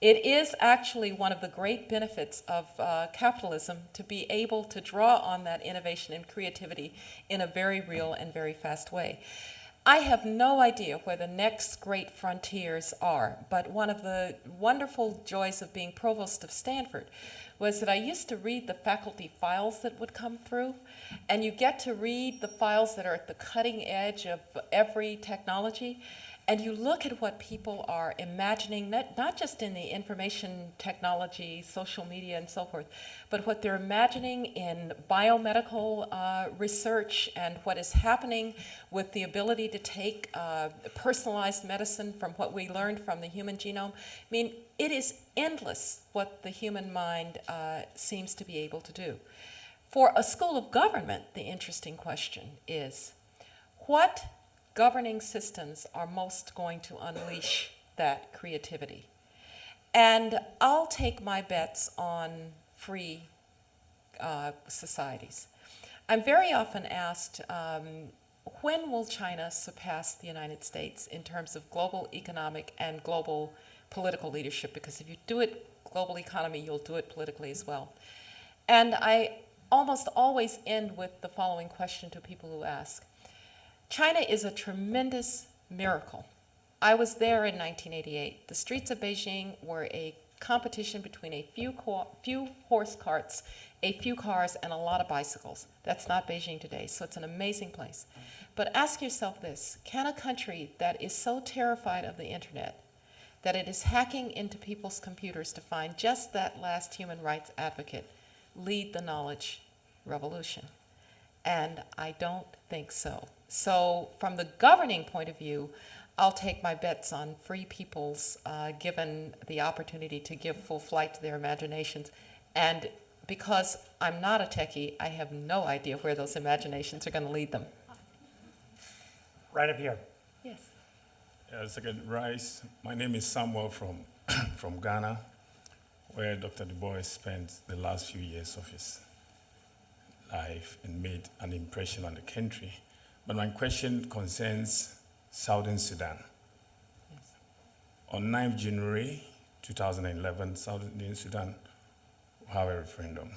S3: It is actually one of the great benefits of capitalism to be able to draw on that innovation and creativity in a very real and very fast way. I have no idea where the next great frontiers are, but one of the wonderful joys of being provost of Stanford was that I used to read the faculty files that would come through, and you get to read the files that are at the cutting edge of every technology, and you look at what people are imagining, not just in the information technology, social media, and so forth, but what they're imagining in biomedical research and what is happening with the ability to take personalized medicine from what we learned from the human genome. I mean, it is endless what the human mind seems to be able to do. For a school of government, the interesting question is, what governing systems are most going to unleash that creativity? And I'll take my bets on free societies. I'm very often asked, when will China surpass the United States in terms of global economic and global political leadership? Because if you do it global economy, you'll do it politically as well. And I almost always end with the following question to people who ask. China is a tremendous miracle. I was there in 1988. The streets of Beijing were a competition between a few horse carts, a few cars, and a lot of bicycles. That's not Beijing today, so it's an amazing place. But ask yourself this, can a country that is so terrified of the internet that it is hacking into people's computers to find just that last human rights advocate lead the knowledge revolution? And I don't think so. So from the governing point of view, I'll take my bets on free peoples given the opportunity to give full flight to their imaginations. And because I'm not a techie, I have no idea where those imaginations are going to lead them.
S2: Right up here.
S3: Yes.
S9: Secretary Rice, my name is Samuel from Ghana, where Dr. Du Bois spent the last few years of his life and made an impression on the country. But my question concerns Southern Sudan.
S3: Yes.
S9: On 9th January 2011, Southern Sudan will have a referendum.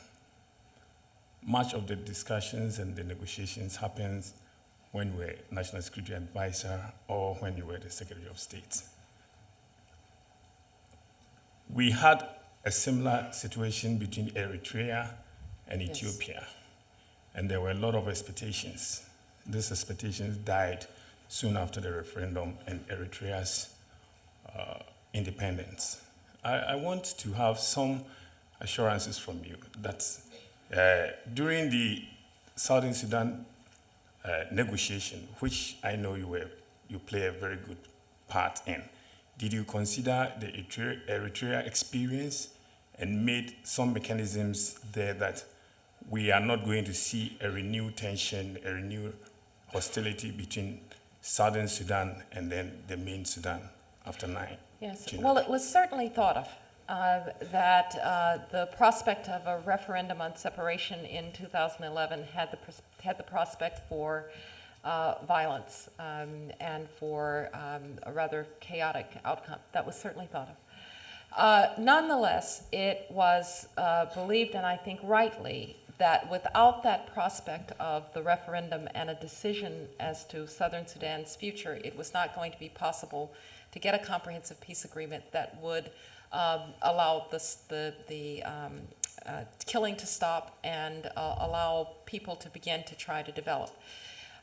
S9: Much of the discussions and the negotiations happens when you were National Security Advisor or when you were the Secretary of State. We had a similar situation between Eritrea and
S3: Yes.
S9: Ethiopia. And there were a lot of expectations. These expectations died soon after the referendum and Eritrea's independence. I want to have some assurances from you that during the Southern Sudan negotiation, which I know you play a very good part in, did you consider the Eritrea experience and made some mechanisms there that we are not going to see a renewed tension, a renewed hostility between Southern Sudan and then the main Sudan after 9?
S3: Yes,
S9: June?
S3: well, it was certainly thought of that the prospect of a referendum on separation in 2011 had the prospect for violence and for a rather chaotic outcome. That was certainly thought of. Nonetheless, it was believed, and I think rightly, that without that prospect of the referendum and a decision as to Southern Sudan's future, it was not going to be possible to get a comprehensive peace agreement that would allow the killing to stop and allow people to begin to try to develop.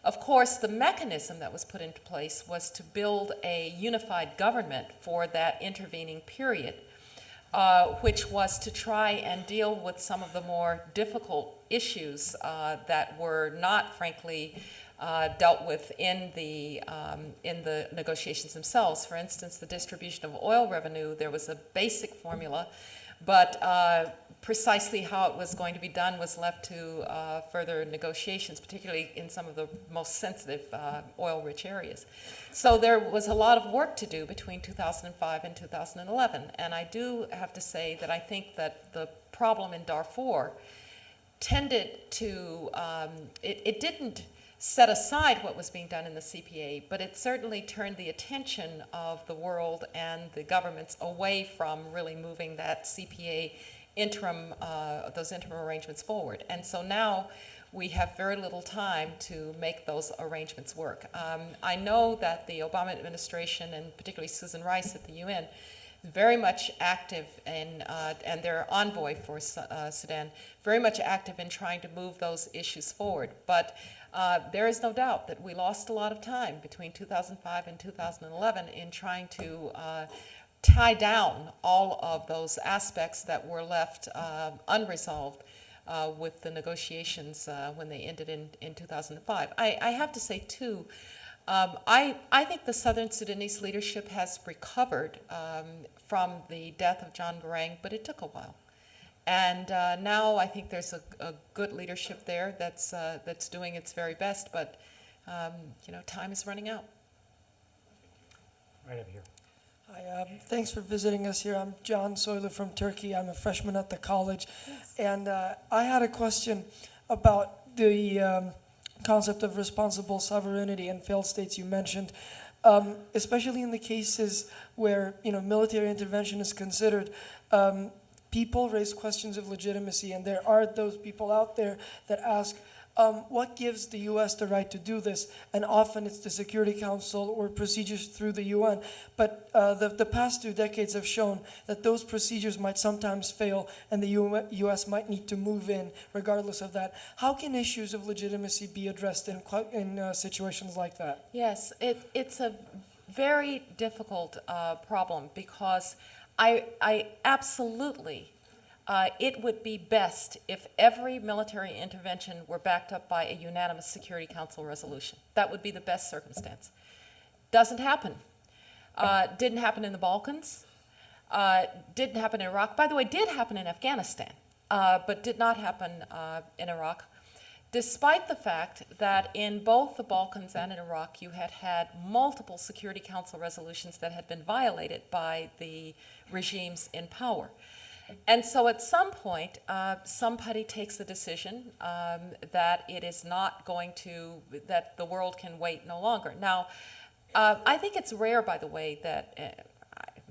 S3: Of course, the mechanism that was put into place was to build a unified government for that intervening period, which was to try and deal with some of the more difficult issues that were not, frankly, dealt with in the negotiations themselves. For instance, the distribution of oil revenue, there was a basic formula, but precisely how it was going to be done was left to further negotiations, particularly in some of the most sensitive oil-rich areas. So there was a lot of work to do between 2005 and 2011, and I do have to say that I think that the problem in Darfur tended to, it didn't set aside what was being done in the CPA, but it certainly turned the attention of the world and the governments away from really moving that CPA those interim arrangements forward. And so now we have very little time to make those arrangements work. I know that the Obama administration, and particularly Susan Rice at the UN, is very much active in, and their envoy for Sudan, very much active in trying to move those issues forward. But there is no doubt that we lost a lot of time between 2005 and 2011 in trying to tie down all of those aspects that were left unresolved with the negotiations when they ended in 2005. I have to say, too, I think the Southern Sudanese leadership has recovered from the death of John Garang, but it took a while. And now I think there's a good leadership there that's doing its very best, but time is running out.
S2: Right over here.
S10: Hi, thanks for visiting us here. I'm John Soyler from Turkey. I'm a freshman at the college.
S3: Yes.
S10: And I had a question about the concept of responsible sovereignty in failed states you mentioned, especially in the cases where military intervention is considered. People raise questions of legitimacy, and there are those people out there that ask, what gives the U.S. the right to do this? And often it's the Security Council or procedures through the UN. But the past 2 decades have shown that those procedures might sometimes fail, and the U.S. might need to move in regardless of that. How can issues of legitimacy be addressed in situations like that?
S3: Yes, it's a very difficult problem because I absolutely, it would be best if every military intervention were backed up by a unanimous Security Council resolution. That would be the best circumstance. Doesn't happen. Didn't happen in the Balkans. Didn't happen in Iraq. By the way, did happen in Afghanistan, but did not happen in Iraq. Despite the fact that in both the Balkans and in Iraq, you had multiple Security Council resolutions that had been violated by the regimes in power. And so at some point, somebody takes the decision that it is not going to, that the world can wait no longer. Now, I think it's rare, by the way, that,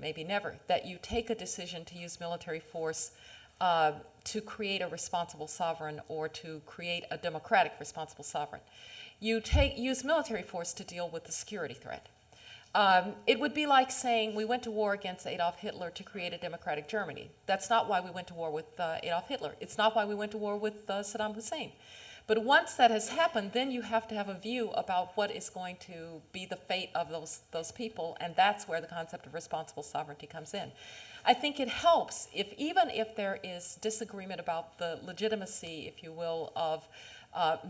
S3: maybe never, that you take a decision to use military force to create a responsible sovereign or to create a democratic responsible sovereign. You use military force to deal with the security threat. It would be like saying we went to war against Adolf Hitler to create a democratic Germany. That's not why we went to war with Adolf Hitler. It's not why we went to war with Saddam Hussein. But once that has happened, then you have to have a view about what is going to be the fate of those people, and that's where the concept of responsible sovereignty comes in. I think it helps even if there is disagreement about the legitimacy, if you will, of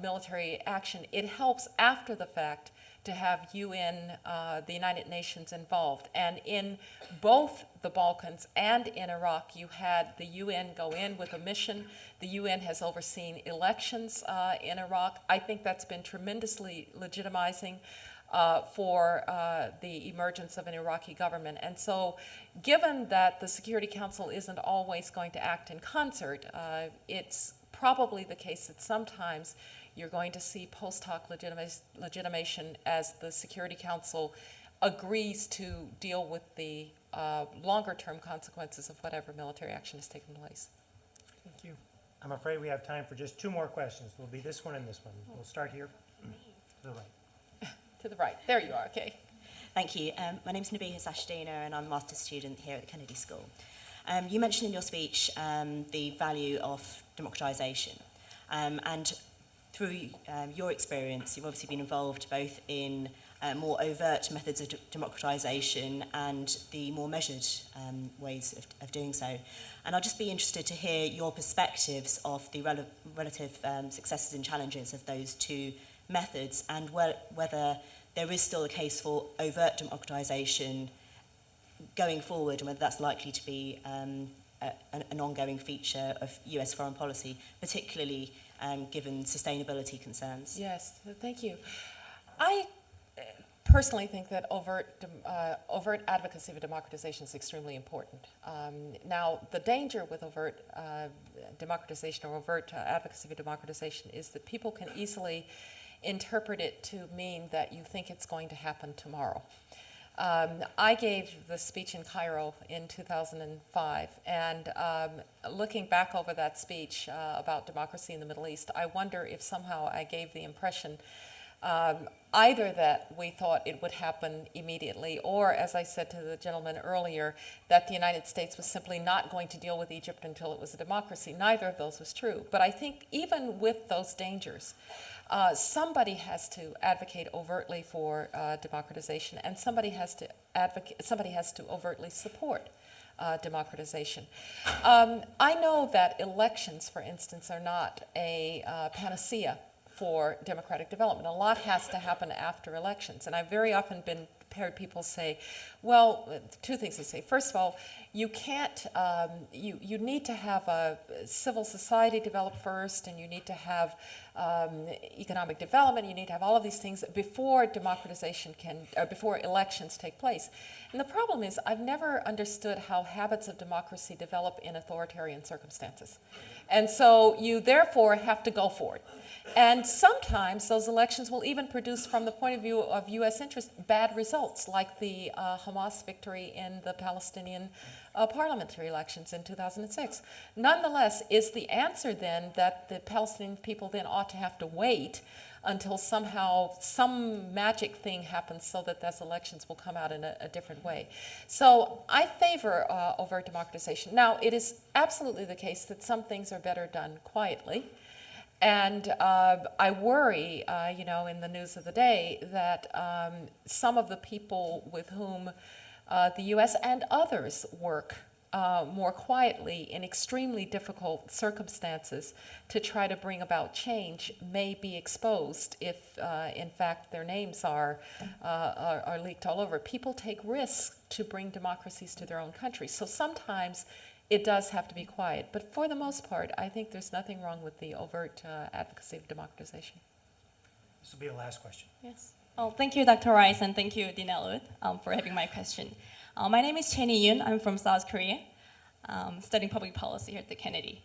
S3: military action, it helps after the fact to have UN, the United Nations involved. And in both the Balkans and in Iraq, you had the UN go in with a mission. The UN has overseen elections in Iraq. I think that's been tremendously legitimizing for the emergence of an Iraqi government. And so given that the Security Council isn't always going to act in concert, it's probably the case that sometimes you're going to see post hoc legitimation as the Security Council agrees to deal with the longer-term consequences of whatever military action has taken place.
S10: Thank you.
S2: I'm afraid we have time for just two more questions. Will be this one and this one. We'll start here to the right.
S3: To the right. There you are, okay.
S11: Thank you. My name is Nabiha Sashdina, and I'm a master's student here at the Kennedy School. You mentioned in your speech the value of democratisation, and through your experience, you've obviously been involved both in more overt methods of democratisation and the more measured ways of doing so. And I'd just be interested to hear your perspectives of the relative successes and challenges of those two methods, and whether there is still a case for overt democratisation going forward, and whether that's likely to be an ongoing feature of US foreign policy, particularly given sustainability concerns.
S3: Yes, thank you. I personally think that overt advocacy for democratization is extremely important. Now, the danger with overt democratization or overt advocacy for democratization is that people can easily interpret it to mean that you think it's going to happen tomorrow. I gave the speech in Cairo in 2005, and looking back over that speech about democracy in the Middle East, I wonder if somehow I gave the impression either that we thought it would happen immediately, or, as I said to the gentleman earlier, that the United States was simply not going to deal with Egypt until it was a democracy. Neither of those was true. But I think even with those dangers, somebody has to advocate overtly for democratization, and somebody has to overtly support democratization. I know that elections, for instance, are not a panacea for democratic development. A lot has to happen after elections, and I've very often heard people say, well, two things they say. First of all, you can't, you need to have a civil society develop first, and you need to have economic development, you need to have all of these things before democratization before elections take place. And the problem is, I've never understood how habits of democracy develop in authoritarian circumstances. And so you therefore have to go for it. And sometimes those elections will even produce, from the point of view of US interest, bad results, like the Hamas victory in the Palestinian parliamentary elections in 2006. Nonetheless, is the answer then that the Palestinian people then ought to have to wait until somehow some magic thing happens so that those elections will come out in a different way? So I favor overt democratization. Now, it is absolutely the case that some things are better done quietly. And I worry, in the news of the day, that some of the people with whom the U.S. and others work more quietly in extremely difficult circumstances to try to bring about change may be exposed if, in fact, their names are leaked all over. People take risks to bring democracies to their own country. So sometimes it does have to be quiet. But for the most part, I think there's nothing wrong with the overt advocacy of democratization.
S2: This will be the last question.
S12: Yes. Well, thank you, Dr. Rice, and thank you, Dean Elwood, for having my question. My name is Cheney Yoon. I'm from South Korea, studying public policy here at the Kennedy.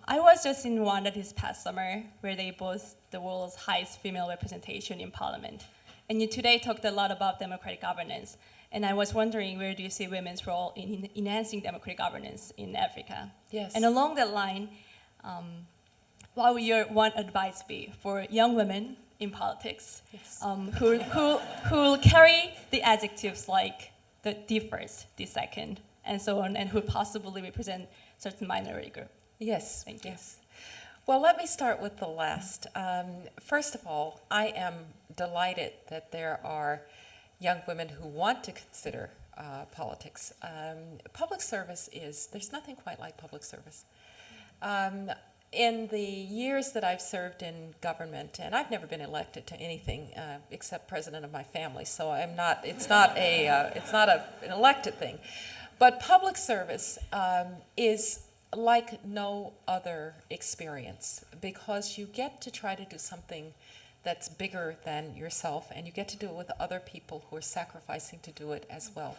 S12: I was just in Rwanda this past summer, where they boast the world's highest female representation in parliament. And you today talked a lot about democratic governance. And I was wondering, where do you see women's role in enhancing democratic governance in Africa?
S3: Yes.
S12: And along that line, what would your one advice be for young women in politics,
S3: Yes.
S12: who will carry the adjectives like the first, the second, and so on, and who possibly represent certain minority group.
S3: Yes.
S12: Thank you.
S3: Yes. Well, let me start with the last. First of all, I am delighted that there are young women who want to consider politics. Public service there's nothing quite like public service. In the years that I've served in government, and I've never been elected to anything except president of my family, so it's not an elected thing. But public service is like no other experience because you get to try to do something that's bigger than yourself, and you get to do it with other people who are sacrificing to do it as well.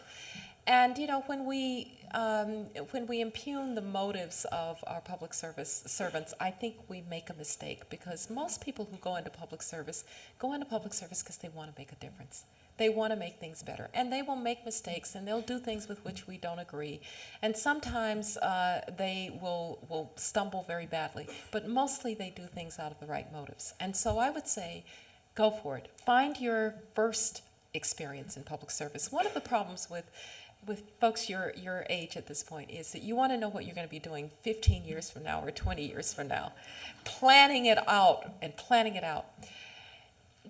S3: And when we impugn the motives of our public service servants, I think we make a mistake because most people who go into public service because they want to make a difference. They want to make things better, and they will make mistakes, and they'll do things with which we don't agree. And sometimes they will stumble very badly, but mostly they do things out of the right motives. And so I would say, go for it. Find your first experience in public service. One of the problems with folks your age at this point is that you want to know what you're going to be doing 15 years from now or 20 years from now. Planning it out.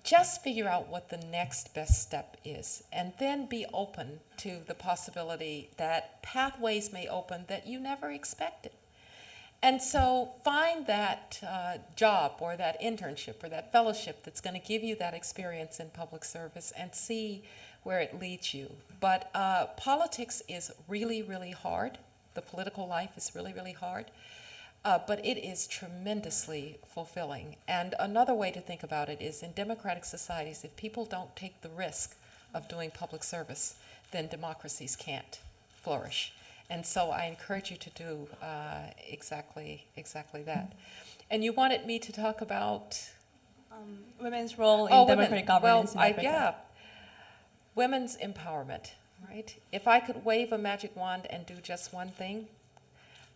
S3: Just figure out what the next best step is, and then be open to the possibility that pathways may open that you never expected. And so find that job or that internship or that fellowship that's going to give you that experience in public service and see where it leads you. But politics is really, really hard. The political life is really, really hard. But it is tremendously fulfilling. And another way to think about it is in democratic societies, if people don't take the risk of doing public service, then democracies can't flourish. And so I encourage you to do exactly that. And you wanted me to talk about
S12: Women's role in democratic governance in Africa.
S3: Yeah, women's empowerment, right? If I could wave a magic wand and do just one thing,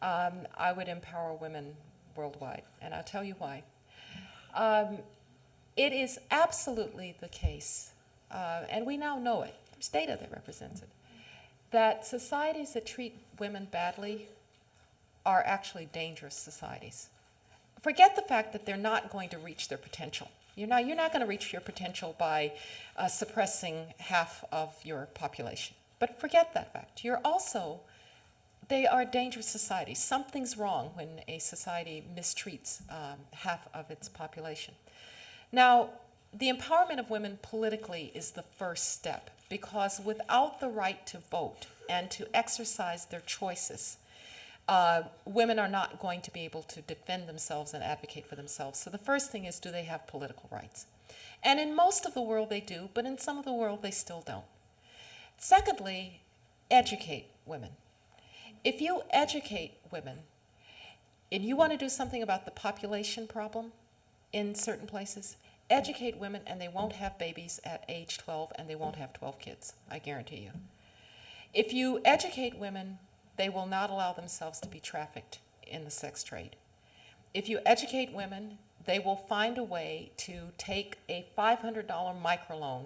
S3: I would empower women worldwide, and I'll tell you why. It is absolutely the case, and we now know it, there's data that represents it, that societies that treat women badly are actually dangerous societies. Forget the fact that they're not going to reach their potential. You're not going to reach your potential by suppressing half of your population. But forget that fact. They are dangerous societies. Something's wrong when a society mistreats half of its population. Now, the empowerment of women politically is the first step, because without the right to vote and to exercise their choices, women are not going to be able to defend themselves and advocate for themselves. So the first thing is, do they have political rights? And in most of the world they do, but in some of the world they still don't. Secondly, educate women. If you educate women, and you want to do something about the population problem in certain places, educate women and they won't have babies at age 12 and they won't have 12 kids, I guarantee you. If you educate women, they will not allow themselves to be trafficked in the sex trade. If you educate women, they will find a way to take a $500 microloan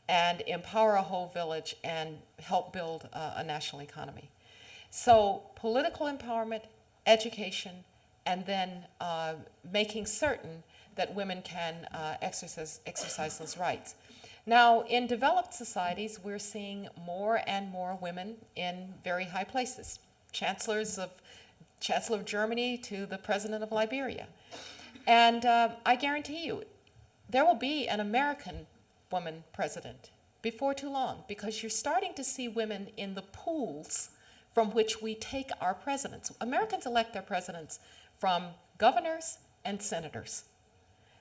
S3: and empower a whole village and help build a national economy. So political empowerment, education, and then making certain that women can exercise those rights. Now, in developed societies, we're seeing more and more women in very high places. Chancellor of Germany to the president of Liberia. And I guarantee you, there will be an American woman president before too long, because you're starting to see women in the pools from which we take our presidents. Americans elect their presidents from governors and senators.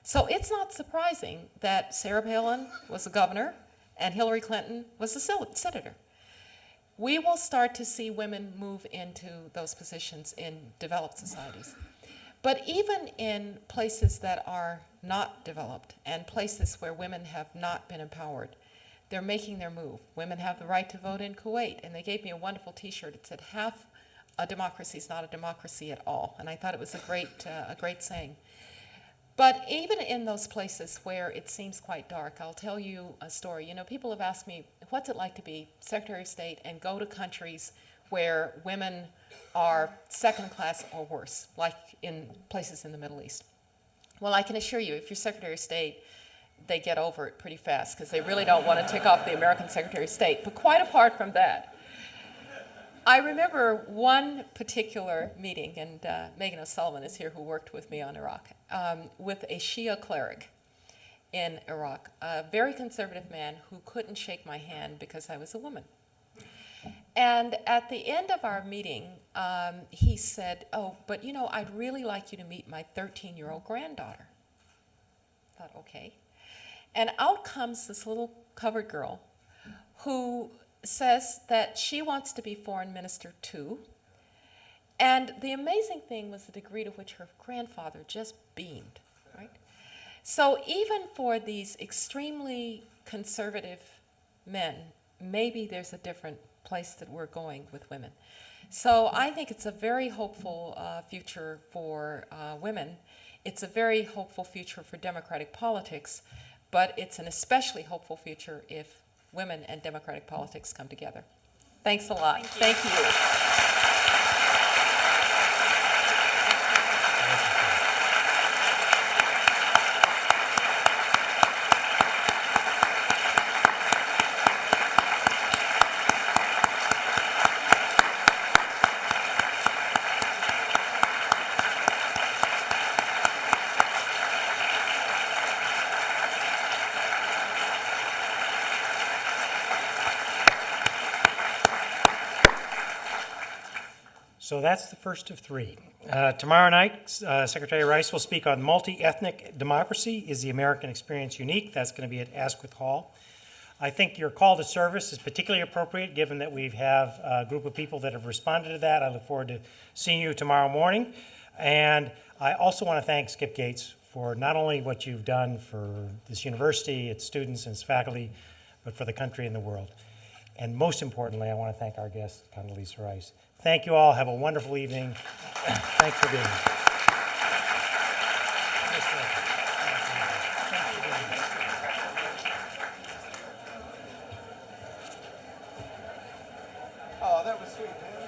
S3: So it's not surprising that Sarah Palin was a governor and Hillary Clinton was a senator. We will start to see women move into those positions in developed societies. But even in places that are not developed and places where women have not been empowered, they're making their move. Women have the right to vote in Kuwait, and they gave me a wonderful T-shirt. It said, "Half a democracy is not a democracy at all," and I thought it was a great saying. But even in those places where it seems quite dark, I'll tell you a story. You know, people have asked me, what's it like to be Secretary of State and go to countries where women are second class or worse, like in places in the Middle East? Well, I can assure you, if you're Secretary of State, they get over it pretty fast because they really don't want to tick off the American Secretary of State. But quite apart from that, I remember one particular meeting, and Megan O'Sullivan is here, who worked with me on Iraq, with a Shia cleric in Iraq, a very conservative man who couldn't shake my hand because I was a woman. And at the end of our meeting, he said, "Oh, but you know, I'd really like you to meet my 13-year-old granddaughter." I thought, okay. And out comes this little covered girl who says that she wants to be foreign minister too. And the amazing thing was the degree to which her grandfather just beamed, right? So even for these extremely conservative men, maybe there's a different place that we're going with women. So I think it's a very hopeful future for women. It's a very hopeful future for democratic politics, but it's an especially hopeful future if women and democratic politics come together. Thanks a lot. Thank you.
S2: So that's the first of three. Tomorrow night, Secretary Rice will speak on multi-ethnic democracy. Is the American experience unique? That's going to be at Asquith Hall. I think your call to service is particularly appropriate given that we have a group of people that have responded to that. I look forward to seeing you tomorrow morning. And I also want to thank Skip Gates for not only what you've done for this university, its students, and its faculty, but for the country and the world. And most importantly, I want to thank our guest, Condoleezza Rice. Thank you all. Have a wonderful evening. Thanks for being here.
S1: Oh, that was sweet, man.